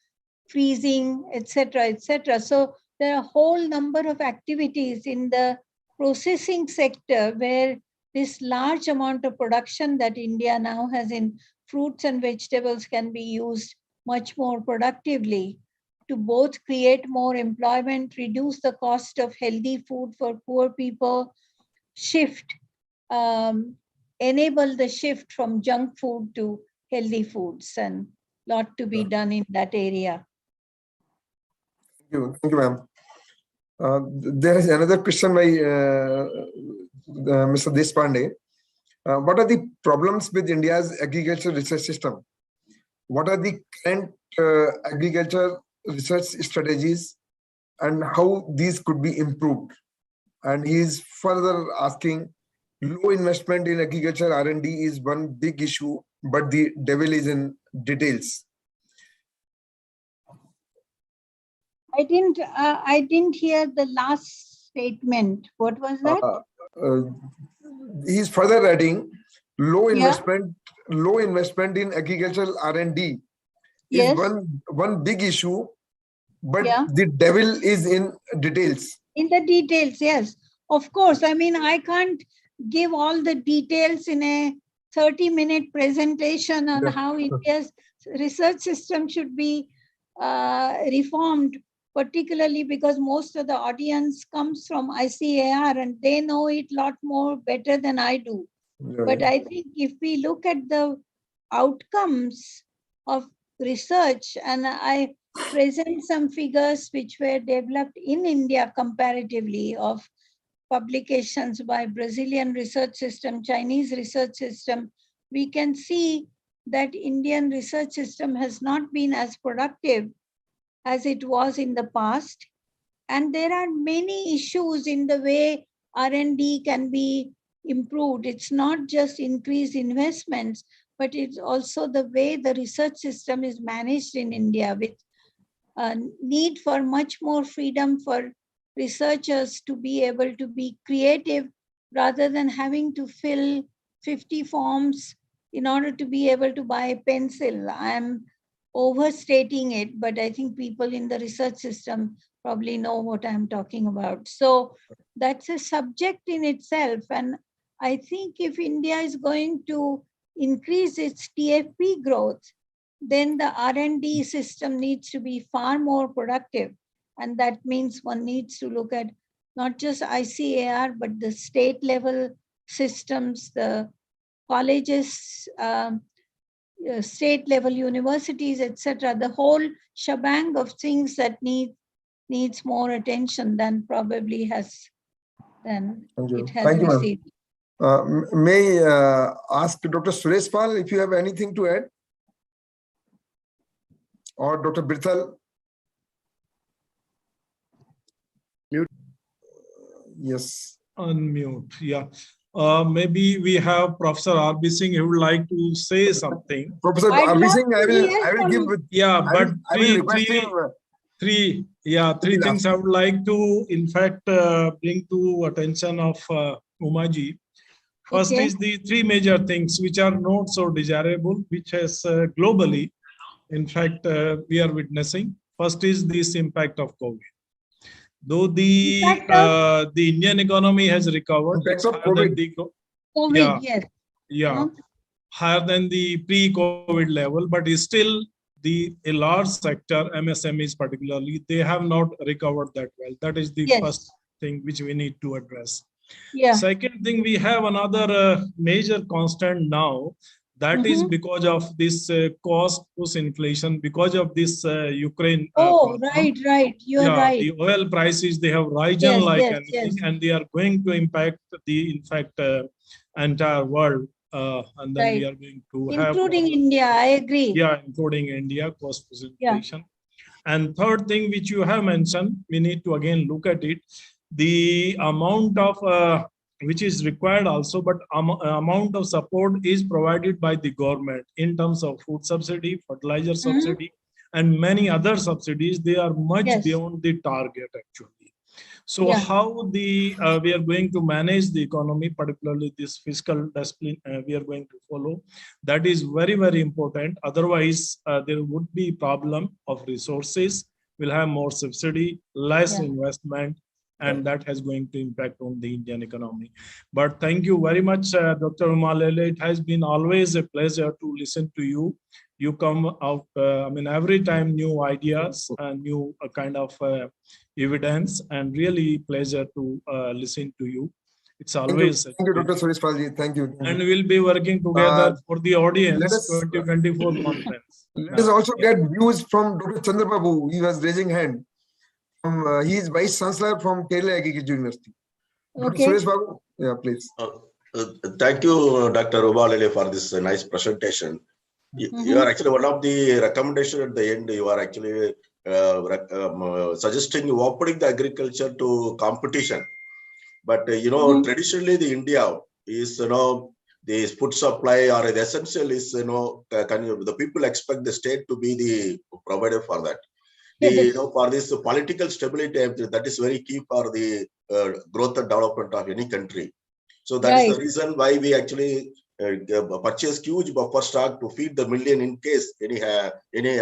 [SPEAKER 2] freezing, etc., etc. So there are a whole number of activities in the processing sector where this large amount of production that India now has in fruits and vegetables can be used much more productively to both create more employment, reduce the cost of healthy food for poor people, enable the shift from junk food to healthy foods, and a lot to be done in that area.
[SPEAKER 1] Thank you, ma'am. There is another question by Mr. Deshpande. What are the problems with India's agriculture research system? What are the current agriculture research strategies and how these could be improved? And he is further asking, low investment in agriculture R&D is one big issue, but the devil is in details.
[SPEAKER 2] I didn't hear the last statement. What was that?
[SPEAKER 1] He's further adding, low investment in agricultural R&D is one big issue, but the devil is in details.
[SPEAKER 2] In the details, yes. Of course. I mean, I can't give all the details in a 30-minute presentation on how India's research system should be reformed, particularly because most of the audience comes from ICAR and they know it a lot more better than I do. But I think if we look at the outcomes of research, and I present some figures which were developed in India comparatively of publications by Brazilian research system, Chinese research system, we can see that Indian research system has not been as productive as it was in the past. And there are many issues in the way R&D can be improved. It's not just increased investments, but it's also the way the research system is managed in India, with a need for much more freedom for researchers to be able to be creative rather than having to fill 50 forms in order to be able to buy a pencil. I'm overstating it, but I think people in the research system probably know what I'm talking about. So that's a subject in itself. And I think if India is going to increase its TFP growth, then the R&D system needs to be far more productive. And that means one needs to look at not just ICAR, but the state level systems, the colleges, state level universities, etc. The whole shebang of things that needs more attention than probably has it has
[SPEAKER 1] Thank you, ma'am.
[SPEAKER 2] received.
[SPEAKER 1] May I ask Dr. Suresh Pal if you have anything to add? Or Dr. Birthal?
[SPEAKER 4] Mute.
[SPEAKER 1] Yes.
[SPEAKER 5] Unmute, yeah. Maybe we have Professor R.B. Singh who would like to say something.
[SPEAKER 1] Professor
[SPEAKER 2] I'd
[SPEAKER 1] R.B.
[SPEAKER 2] love
[SPEAKER 1] Singh,
[SPEAKER 2] to hear
[SPEAKER 1] I will
[SPEAKER 2] from
[SPEAKER 1] give
[SPEAKER 2] you.
[SPEAKER 1] with,
[SPEAKER 5] Yeah, but
[SPEAKER 1] I will request him.
[SPEAKER 5] three
[SPEAKER 1] Please
[SPEAKER 5] things I would like to, in fact, bring to attention of Umaji. First
[SPEAKER 2] Okay.
[SPEAKER 5] is the three major things which are not so desirable, which has globally, in fact, we are witnessing. First is this impact of COVID. Though the Indian economy has recovered,
[SPEAKER 1] Impact
[SPEAKER 5] it's
[SPEAKER 1] of
[SPEAKER 5] higher than
[SPEAKER 1] COVID.
[SPEAKER 5] the
[SPEAKER 2] COVID,
[SPEAKER 5] yeah,
[SPEAKER 2] yes.
[SPEAKER 5] yeah, higher than the pre-COVID level, but is still a large sector, MSMEs particularly, they have not recovered that well. That is the
[SPEAKER 2] Yes.
[SPEAKER 5] first thing which we need to address.
[SPEAKER 2] Yeah.
[SPEAKER 5] Second thing, we have another major constant now. That is because of this cost push inflation, because of this Ukraine.
[SPEAKER 2] Oh,
[SPEAKER 5] problem.
[SPEAKER 2] right. You're right.
[SPEAKER 5] The oil prices, they have risen
[SPEAKER 2] Yes,
[SPEAKER 5] like
[SPEAKER 2] yes,
[SPEAKER 5] anything,
[SPEAKER 2] yes.
[SPEAKER 5] and they are going to impact in fact, entire world. And then we
[SPEAKER 2] Right.
[SPEAKER 5] are going to have
[SPEAKER 2] Including
[SPEAKER 5] problems.
[SPEAKER 2] India, I agree.
[SPEAKER 5] Yeah, including India, cost push
[SPEAKER 2] Yeah.
[SPEAKER 5] inflation. And third thing which you have mentioned, we need to again look at it, the amount of which is required also, but amount of support is provided by the government in terms of food subsidy, fertilizer subsidy, and many other subsidies. They are much
[SPEAKER 2] Yes.
[SPEAKER 5] beyond the target actually. So
[SPEAKER 2] Yeah.
[SPEAKER 5] how we are going to manage the economy, particularly this fiscal discipline we are going to follow, that is very, very important. Otherwise, there would be problem of resources. We'll have more subsidy, less investment, and that has going to impact on the Indian economy. But thank you very much, Dr. Lele. It has been always a pleasure to listen to you. You come out, every time new ideas and new kind of evidence, and really pleasure to listen to you. It's always
[SPEAKER 1] Thank you, Dr. Suresh Palji. Thank you.
[SPEAKER 5] and we'll be working together for the audience 2024 conference.
[SPEAKER 1] Let us also get views from Dr. Chandrababu. He was raising hand. He is Vice Chancellor from Kerala Agriculture University.
[SPEAKER 2] Okay.
[SPEAKER 1] Dr. Suresh Babu, yeah, please.
[SPEAKER 4] Thank you, Dr. Lele, for this nice presentation. You are actually one of the recommendations at the end. You are actually suggesting opening the agriculture to competition. But traditionally, the India is the food supply or the essential is the people expect the state to be the provider for that. For this political stability, that is very key for the growth and development of any country. So that is the reason why we actually purchase huge buffer stock to feed the million in case any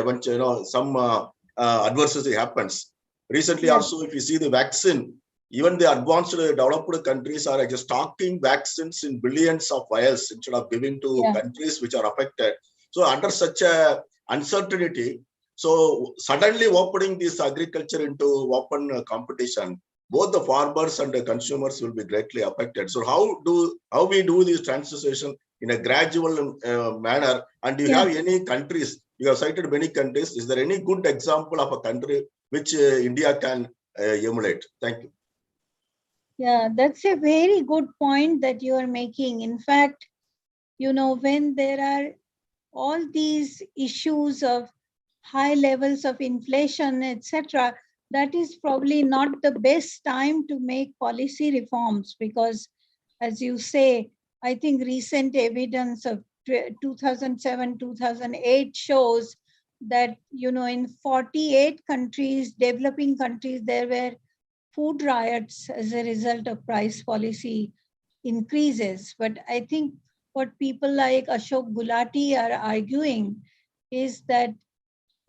[SPEAKER 4] event, some adversity happens. Recently, also, if you see the vaccine, even the advanced developed countries are just stocking vaccines in billions of vials instead of giving to countries which are affected. So under such a uncertainty, so suddenly opening this agriculture into open competition, both the farmers and the consumers will be greatly affected. So how we do this transition in a gradual manner? And do you have any countries? You have cited many countries. Is there any good example of a country which India can emulate? Thank you.
[SPEAKER 2] Yeah, that's a very good point that you are making. In fact, when there are all these issues of high levels of inflation, etc., that is probably not the best time to make policy reforms because, as you say, I think recent evidence of 2007, 2008 shows that, in 48 countries, developing countries, there were food riots as a result of price policy increases. But I think what people like Ashok Gulati are arguing is that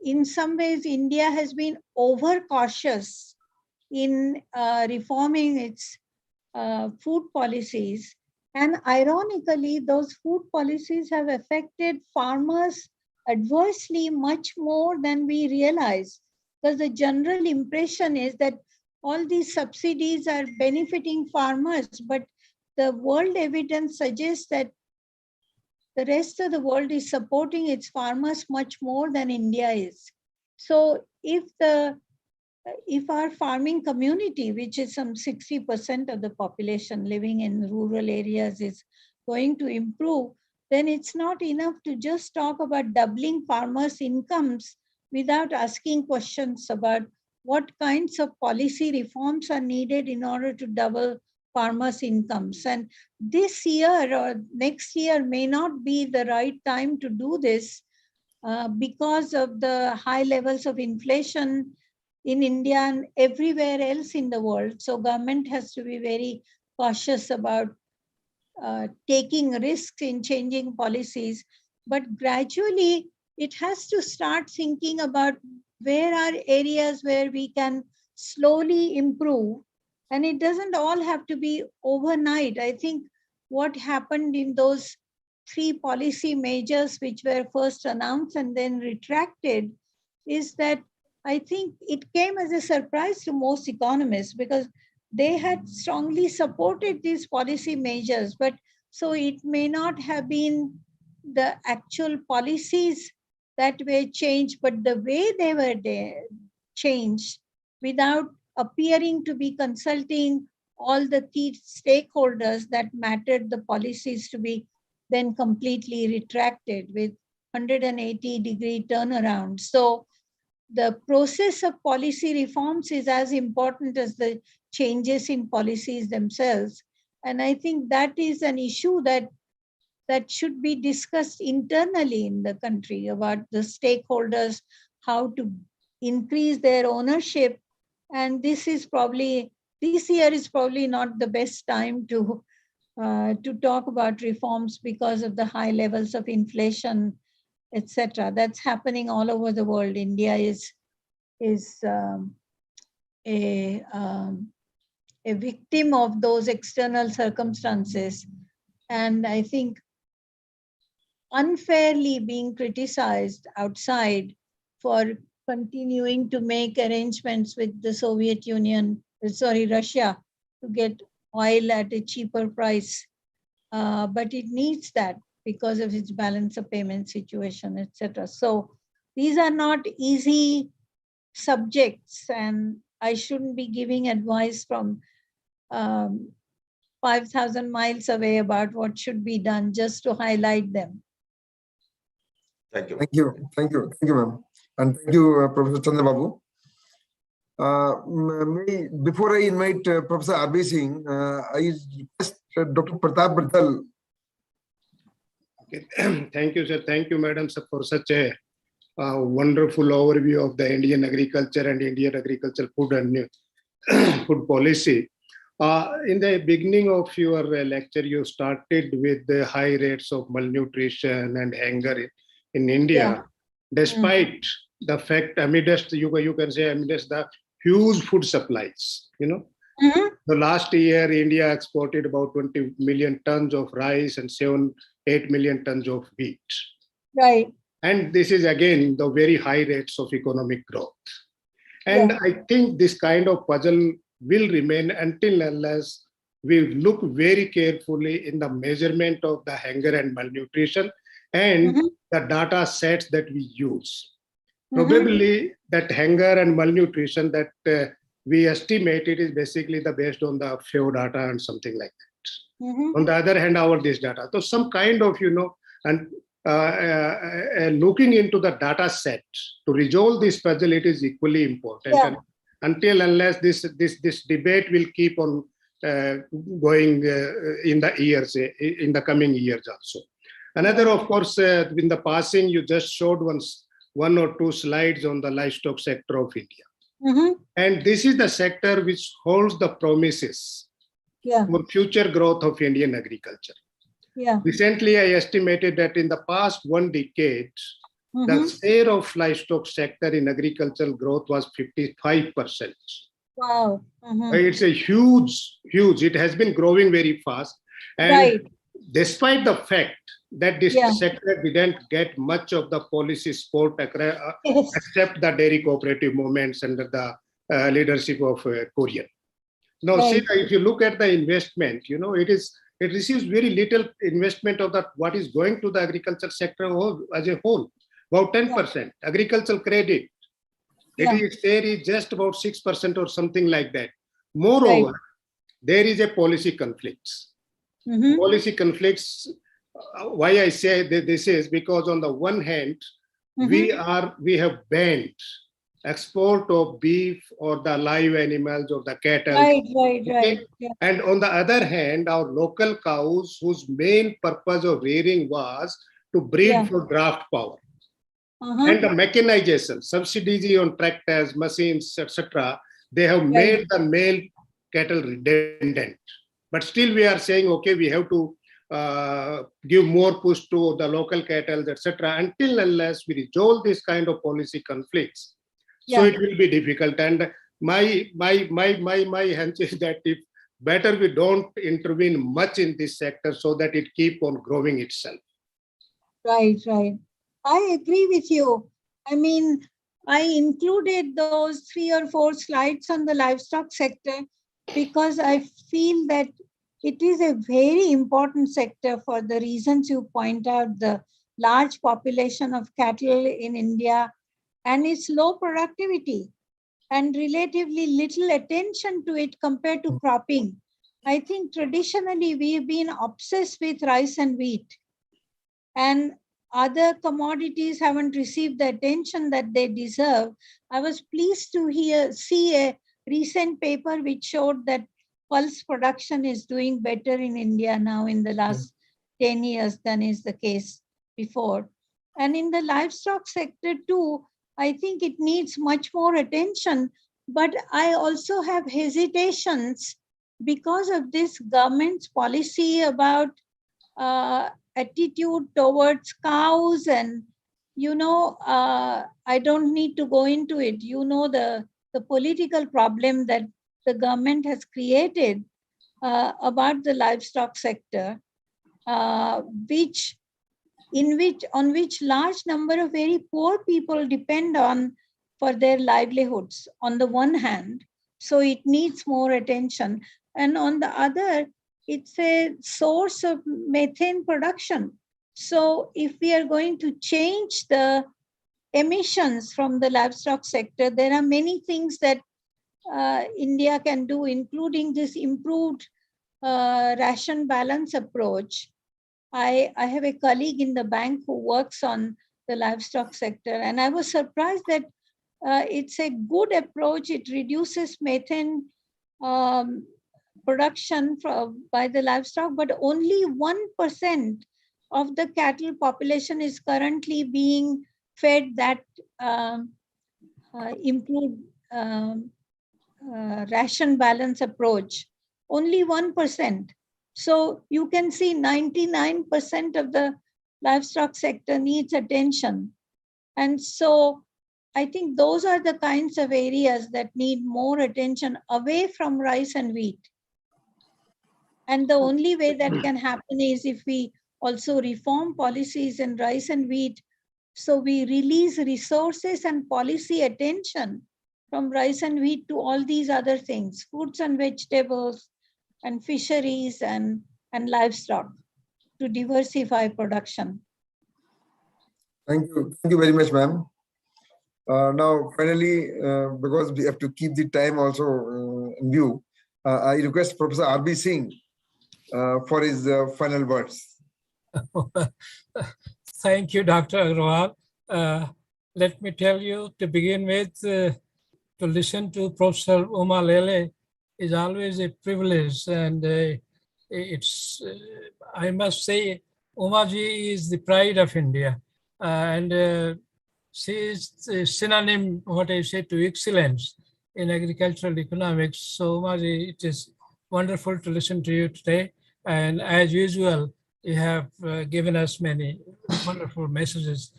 [SPEAKER 2] in some ways India has been overcautious in reforming its food policies. And ironically, those food policies have affected farmers adversely much more than we realize. Because the general impression is that all these subsidies are benefiting farmers, but the world evidence suggests that the rest of the world is supporting its farmers much more than India is. So if our farming community, which is some 60% of the population living in rural areas, is going to improve, then it's not enough to just talk about doubling farmers' incomes without asking questions about what kinds of policy reforms are needed in order to double farmers' incomes. And this year or next year may not be the right time to do this because of the high levels of inflation in India and everywhere else in the world. So government has to be very cautious about taking risks in changing policies. But gradually, it has to start thinking about where are areas where we can slowly improve. And it doesn't all have to be overnight. I think what happened in those 3 policy measures which were first announced and then retracted is that I think it came as a surprise to most economists because they had strongly supported these policy measures, but so it may not have been the actual policies that were changed, but the way they were changed without appearing to be consulting all the key stakeholders that mattered the policies to be then completely retracted with 180-degree turnaround. So the process of policy reforms is as important as the changes in policies themselves. And I think that is an issue that should be discussed internally in the country about the stakeholders, how to increase their ownership. And this year is probably not the best time to talk about reforms because of the high levels of inflation, etc. That's happening all over the world. India is a victim of those external circumstances, and I think unfairly being criticized outside for continuing to make arrangements with the Russia, to get oil at a cheaper price. But it needs that because of its balance of payment situation, etc. So these are not easy subjects, and I shouldn't be giving advice from 5,000 miles away about what should be done, just to highlight them.
[SPEAKER 4] Thank you.
[SPEAKER 1] Thank you, ma'am. And thank you, Professor Chandrababu. Before I invite Professor R.B. Singh, I request Dr. Pratap Brittal.
[SPEAKER 6] Okay. Thank you, sir. Thank you, madam, sir, for such a wonderful overview of the Indian agriculture and Indian agricultural food and food policy. In the beginning of your lecture, you started with the high rates of malnutrition and hunger in India,
[SPEAKER 2] Yeah.
[SPEAKER 6] despite the fact, amidst the huge food supplies. The last year, India exported about 20 million tons of rice and 8 million tons of wheat.
[SPEAKER 2] Right.
[SPEAKER 6] And this is again the very high rates of economic growth. And
[SPEAKER 2] Yeah.
[SPEAKER 6] I think this kind of puzzle will remain until unless we look very carefully in the measurement of the hunger and malnutrition and the data sets that we use. Probably that hunger and malnutrition that we estimated is basically based on the FAO data and something like that. On the other hand, our this data. So some kind of, and looking into the data set to resolve this puzzle, it is equally important.
[SPEAKER 2] Yeah.
[SPEAKER 6] And unless this debate will keep on going in the coming years also. Another, of course, in the passing, you just showed one or two slides on the livestock sector of India. And this is the sector which holds the promises for future growth of Indian agriculture. Recently, I estimated that in the past 1 decade, the share of livestock sector in agricultural growth was 55%.
[SPEAKER 2] Wow.
[SPEAKER 6] It's a huge, it has been growing very fast. And despite the fact that this sector didn't get much of the policy support except the dairy cooperative movements under the leadership of Korean. Now, see, if you look at the investment, it receives very little investment of that what is going to the agriculture sector as a whole, about 10%. Agricultural credit, its share is just about 6% or something like that. Moreover, there is a policy conflicts. Policy conflicts, why I say that this is because on the one hand, we have banned export of beef or the live animals or the cattle.
[SPEAKER 2] Right.
[SPEAKER 6] And on the other hand, our local cows, whose main purpose of rearing was to breed for draft power. And the mechanization, subsidies on tractors, machines, etc., they have made the male cattle redundant. But still we are saying, okay, we have to give more push to the local cattle, etc., until unless we resolve this kind of policy conflicts. So it will be difficult. And my hunch is that if better we don't intervene much in this sector so that it keep on growing itself.
[SPEAKER 2] Right. I agree with you. I mean, I included those 3 or 4 slides on the livestock sector because I feel that it is a very important sector for the reasons you point out, the large population of cattle in India and its low productivity and relatively little attention to it compared to cropping. I think traditionally we've been obsessed with rice and wheat, and other commodities haven't received the attention that they deserve. I was pleased to see a recent paper which showed that pulse production is doing better in India now in the last 10 years than is the case before. And in the livestock sector too, I think it needs much more attention, but I also have hesitations because of this government's policy about attitude towards cows. And, I don't need to go into it. The political problem that the government has created about the livestock sector, on which large number of very poor people depend on for their livelihoods on the one hand. So it needs more attention. And on the other, it's a source of methane production. So if we are going to change the emissions from the livestock sector, there are many things that India can do, including this improved ration balance approach. I have a colleague in the bank who works on the livestock sector, and I was surprised that it's a good approach. It reduces methane production by the livestock, but only 1% of the cattle population is currently being fed that improved ration balance approach. Only 1%. So you can see 99% of the livestock sector needs attention. And so I think those are the kinds of areas that need more attention away from rice and wheat. And the only way that can happen is if we also reform policies in rice and wheat. So we release resources and policy attention from rice and wheat to all these other things, fruits and vegetables, and fisheries and livestock, to diversify production.
[SPEAKER 1] Thank you very much, ma'am. Now, finally, because we have to keep the time also in view, I request Professor R.B. Singh for his final words.
[SPEAKER 7] Thank you, Dr. Agrawal. Let me tell you to begin with, to listen to Professor Uma Lele is always a privilege, and it's, I must say, Umaji is the pride of India, and she is a synonym, what I say, to excellence in agricultural economics. So Umaji, it is wonderful to listen to you today, and as usual, you have given us many wonderful messages.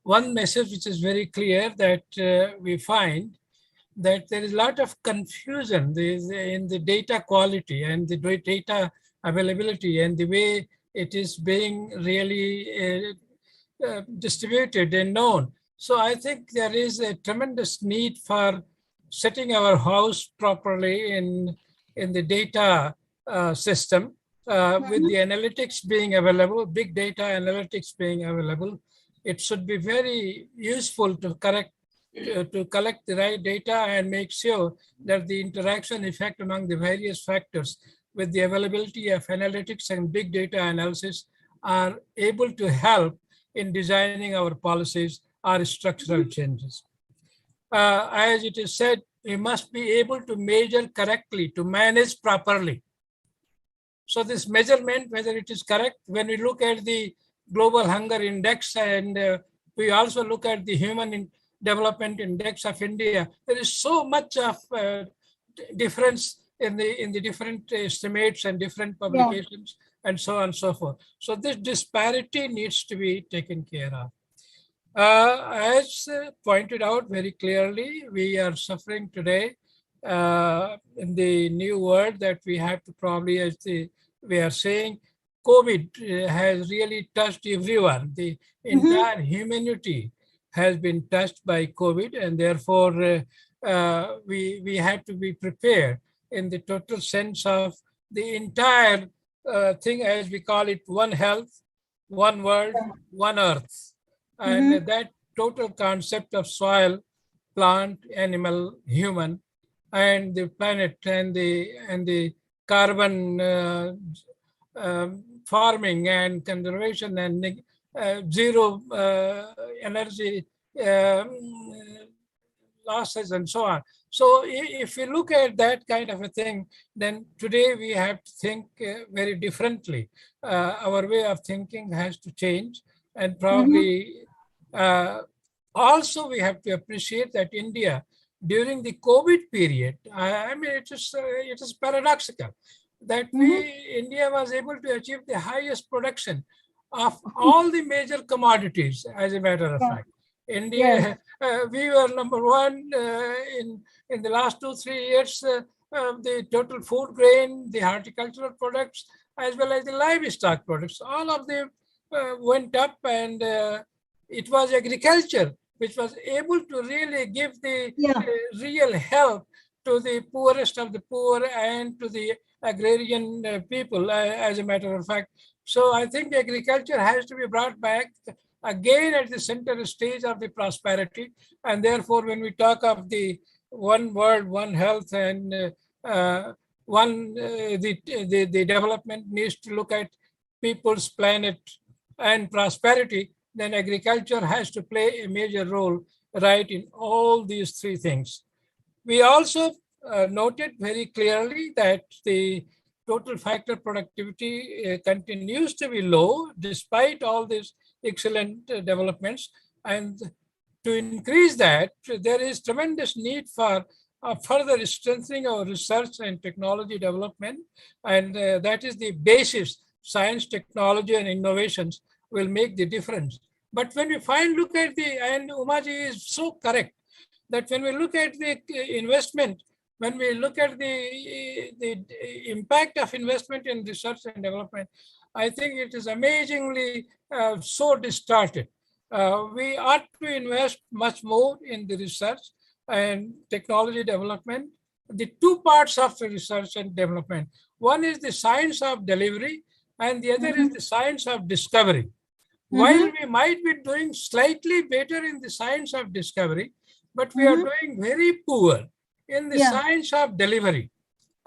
[SPEAKER 7] One message which is very clear that we find that there is a lot of confusion in the data quality and the data availability and the way it is being really distributed and known. So I think there is a tremendous need for setting our house properly in the data system, with the analytics being available, big data analytics being available. It should be very useful to collect the right data and make sure that the interaction effect among the various factors with the availability of analytics and big data analysis are able to help in designing our policies or structural changes. As it is said, we must be able to measure correctly, to manage properly. So this measurement, whether it is correct, when we look at the Global Hunger Index and we also look at the Human Development Index of India, there is so much of difference in the different estimates and different publications and so on and so forth. So this disparity needs to be taken care of. As pointed out very clearly, we are suffering today in the new world that we have to probably, as we are saying, COVID has really touched everyone. The entire humanity has been touched by COVID, and therefore we have to be prepared in the total sense of the entire thing, as we call it, one health, one world, one earth. And that total concept of soil, plant, animal, human, and the planet and the carbon farming and conservation and zero energy losses and so on. So if we look at that kind of a thing, then today we have to think very differently. Our way of thinking has to change, and probably also we have to appreciate that India during the COVID period, I mean, it is paradoxical that India was able to achieve the highest production of all the major commodities, as a matter of fact. India, we were number one in the last 2-3 years, the total food grain, the horticultural products, as well as the livestock products, all of them went up, and it was agriculture which was able to really give the real help to the poorest of the poor and to the agrarian people, as a matter of fact. So I think agriculture has to be brought back again at the center stage of the prosperity. And therefore, when we talk of the one world, one health, and the development needs to look at people's planet and prosperity, then agriculture has to play a major role right in all these three things. We also noted very clearly that the total factor productivity continues to be low despite all these excellent developments. And to increase that, there is tremendous need for further strengthening our research and technology development. And that is the basis. Science, technology, and innovations will make the difference. But when we look at and Umaji is so correct, that when we look at the investment, when we look at the impact of investment in research and development, I think it is amazingly so distorted. We ought to invest much more in the research and technology development. The two parts of the research and development. One is the science of delivery, and the other is the science of discovery. While we might be doing slightly better in the science of discovery, but we are doing very poor in the science of delivery.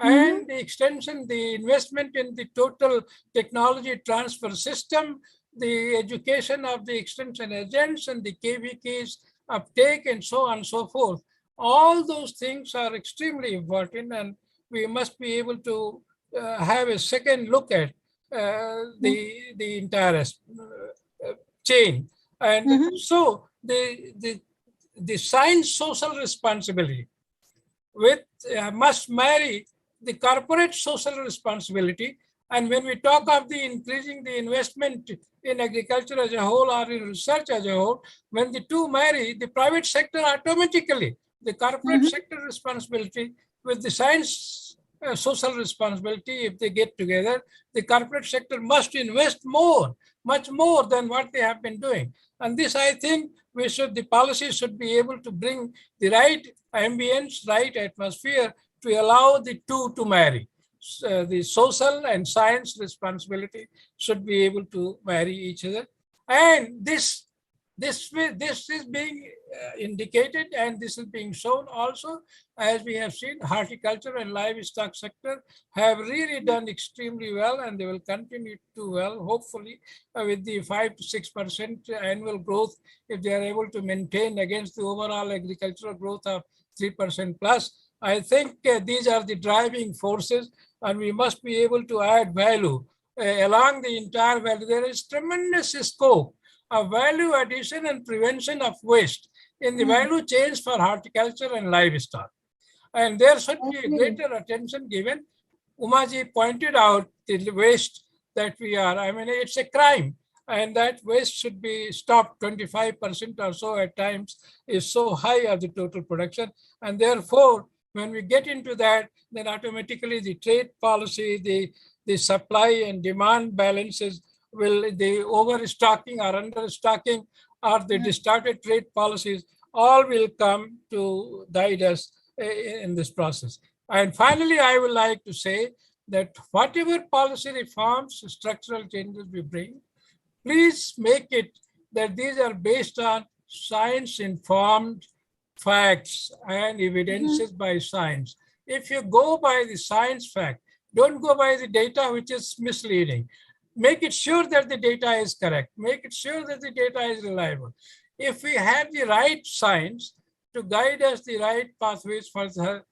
[SPEAKER 7] and the extension, the investment in the total technology transfer system, the education of the extension agents and the KVK's uptake and so on and so forth. All those things are extremely important, and we must be able to have a second look at the entire chain. And so the science social responsibility with must marry the corporate social responsibility. And when we talk of the increasing the investment in agriculture as a whole or in research as a whole, when the two marry, the private sector automatically, the corporate sector responsibility with the science social responsibility, if they get together, the corporate sector must invest more, much more than what they have been doing. And this, I think, the policy should be able to bring the right ambience, right atmosphere to allow the two to marry. The social and science responsibility should be able to marry each other. And this is being indicated, and this is being shown also, as we have seen, horticulture and livestock sector have really done extremely well, and they will continue to do well, hopefully, with the 5 to 6% annual growth, if they are able to maintain against the overall agricultural growth of 3% plus. I think these are the driving forces, and we must be able to add value along the entire value. There is tremendous scope of value addition and prevention of waste in the value chains for horticulture and livestock. And there should be a greater attention given. Umaji pointed out the waste that we are, I mean, it's a crime, and that waste should be stopped. 25% or so at times is so high of the total production. And therefore, when we get into that, then automatically the trade policy, the supply and demand balances will, the overstocking or understocking or the distorted trade policies, all will come to guide us in this process. And finally, I would like to say that whatever policy reforms, structural changes we bring, please make it that these are based on science-informed facts and evidences by science. If you go by the science fact, don't go by the data which is misleading. Make it sure that the data is correct. Make it sure that the data is reliable. If we have the right science to guide us the right pathways for the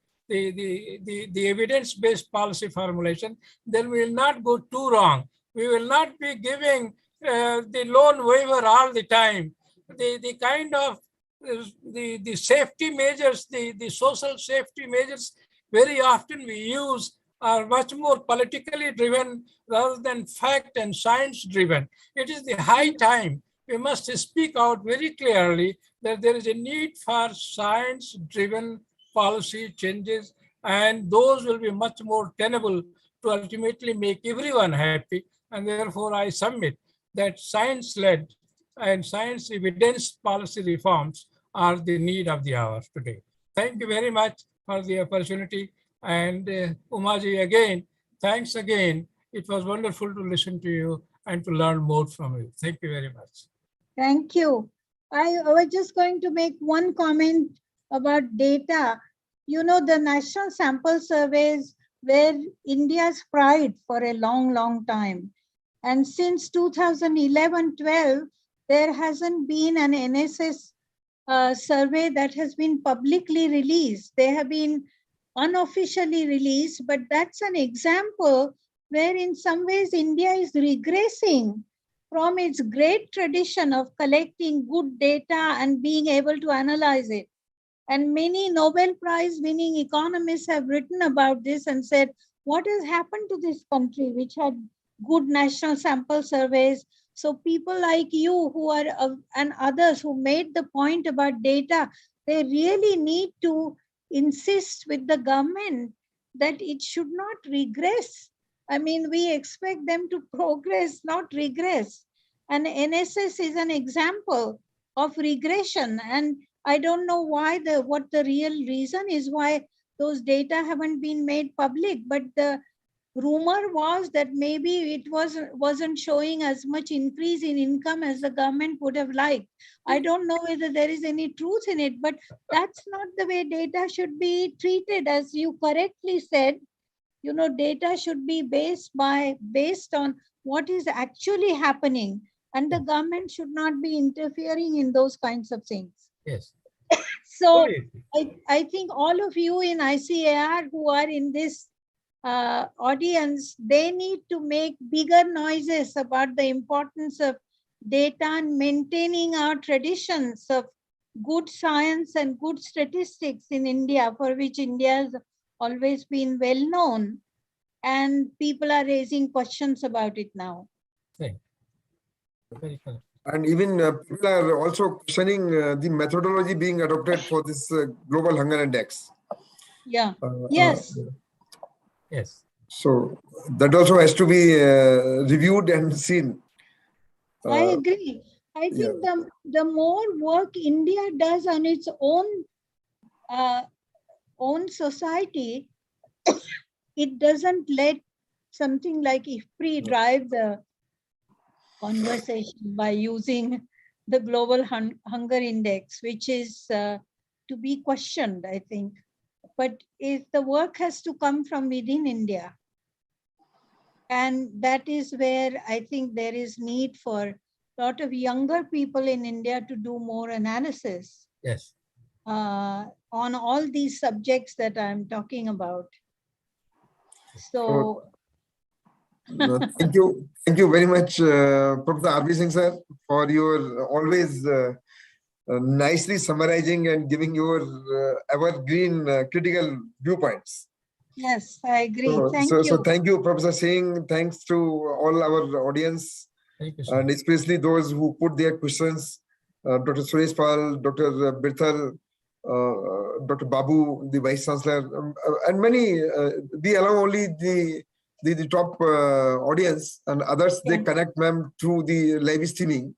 [SPEAKER 7] evidence-based policy formulation, then we will not go too wrong. We will not be giving the lone waiver all the time. The kind of the safety measures, the social safety measures very often we use are much more politically driven rather than fact and science driven. It is the high time we must speak out very clearly that there is a need for science driven policy changes, and those will be much more tenable to ultimately make everyone happy. And therefore I submit that science led and science evidence policy reforms are the need of the hour today. Thank you very much for the opportunity. And Umaji, again, thanks again. It was wonderful to listen to you and to learn more from you. Thank you very much.
[SPEAKER 2] Thank you. I was just going to make one comment about data. You know, the national sample surveys were India's pride for a long, long time. And since 2011-12, there hasn't been an NSS survey that has been publicly released. They have been unofficially released, but that's an example where in some ways India is regressing from its great tradition of collecting good data and being able to analyze it. And many Nobel Prize winning economists have written about this and said, what has happened to this country which had good national sample surveys? So people like you who are and others who made the point about data, they really need to insist with the government that it should not regress. I mean, we expect them to progress, not regress. And NSS is an example of regression. And I don't know why what the real reason is why those data haven't been made public. But the rumor was that maybe it wasn't showing as much increase in income as the government would have liked. I don't know whether there is any truth in it, but that's not the way data should be treated. As you correctly said, data should be based on what is actually happening, and the government should not be interfering in those kinds of things.
[SPEAKER 7] Yes.
[SPEAKER 2] So
[SPEAKER 7] Fully.
[SPEAKER 2] I think all of you in ICAR who are in this audience, they need to make bigger noises about the importance of data and maintaining our traditions of good science and good statistics in India, for which India has always been well known. And people are raising questions about it now.
[SPEAKER 7] Right. Very correct.
[SPEAKER 1] And even people are also questioning the methodology being adopted for this global hunger index.
[SPEAKER 2] Yeah. Yes.
[SPEAKER 7] Yes.
[SPEAKER 1] So that also has to be reviewed and seen.
[SPEAKER 2] I agree. I think the more work India does on its own society, it doesn't let something like IFPRI drive the conversation by using the global hunger index, which is to be questioned, I think. But if the work has to come from within India, and that is where I think there is need for a lot of younger people in India to do more analysis.
[SPEAKER 7] Yes.
[SPEAKER 2] On all these subjects that I'm talking about. So
[SPEAKER 1] thank you very much, Prof. R.B. Singh sir, for your always nicely summarizing and giving your evergreen critical viewpoints.
[SPEAKER 2] yes, I agree.
[SPEAKER 1] So thank you, Professor Singh. Thanks to all our audience,
[SPEAKER 7] Thank you, sir.
[SPEAKER 1] and especially those who put their questions. Dr. Suresh Pal, Dr. Birthal, Dr. Babu, the Vice Chancellor, and many. We allow only the top audience, and others they connect ma'am through the live streaming.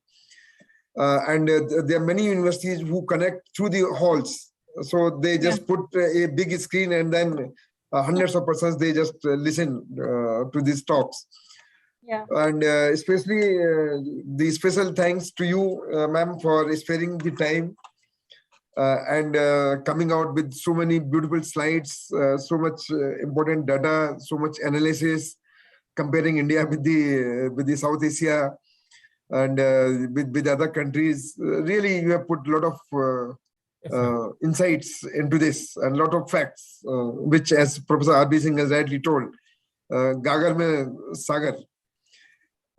[SPEAKER 1] And there are many universities who connect through the halls. So they just put a big screen, and then hundreds of persons, they just listen to these talks.
[SPEAKER 2] Yeah.
[SPEAKER 1] And especially the special thanks to you, ma'am, for sparing the time and coming out with so many beautiful slides, so much important data, so much analysis, comparing India with the South Asia and with other countries. Really, you have put a lot of insights into this and a lot of facts, which, as Professor R.B. Singh has rightly told, Gagar mein Sagar.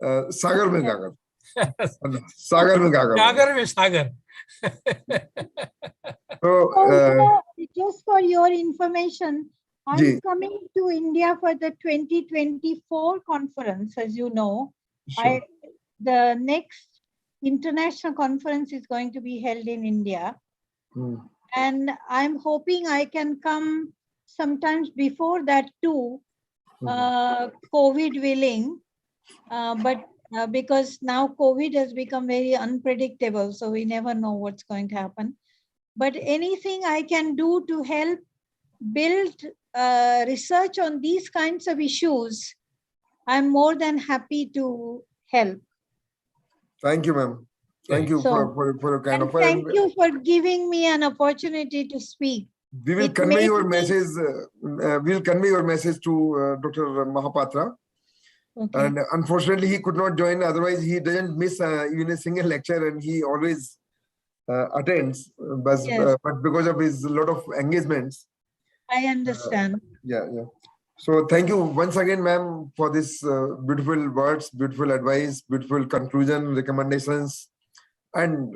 [SPEAKER 1] सागर में गागर सागर में गागर
[SPEAKER 7] Gagar में सागर.
[SPEAKER 2] So, just for your information, I'm coming to India for the 2024 conference, as you know.
[SPEAKER 1] Sure.
[SPEAKER 2] The next international conference is going to be held in India. And I'm hoping I can come sometimes before that too, COVID willing. But because now COVID has become very unpredictable, so we never know what's going to happen. But anything I can do to help build research on these kinds of issues, I'm more than happy to help.
[SPEAKER 1] Thank you, ma'am. Thank you for a kind of.
[SPEAKER 2] Thank you for giving me an opportunity to speak.
[SPEAKER 1] We will convey your message. We'll convey your message to Dr. Mahapatra.
[SPEAKER 2] Okay.
[SPEAKER 1] And unfortunately, he could not join. Otherwise, he doesn't miss even a single lecture, and he always attends. But because of his lot of engagements,
[SPEAKER 2] I understand.
[SPEAKER 1] Yeah. So thank you once again, ma'am, for this beautiful words, beautiful advice, beautiful conclusion, recommendations, and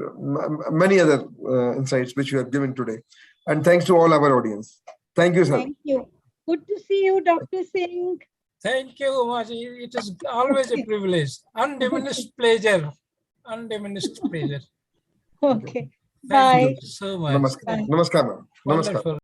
[SPEAKER 1] many other insights which you have given today. And thanks to all our audience. Thank you, sir.
[SPEAKER 2] Thank you. Good to see you, Dr. Singh.
[SPEAKER 7] Thank you, Umaji. It is always a privilege. Undiminished pleasure. Undiminished pleasure.
[SPEAKER 2] Okay.
[SPEAKER 7] Thank
[SPEAKER 2] Bye.
[SPEAKER 7] you so much.
[SPEAKER 1] Namaskar. Namaskar, ma'am. Namaskar.
[SPEAKER 7] Wonderful.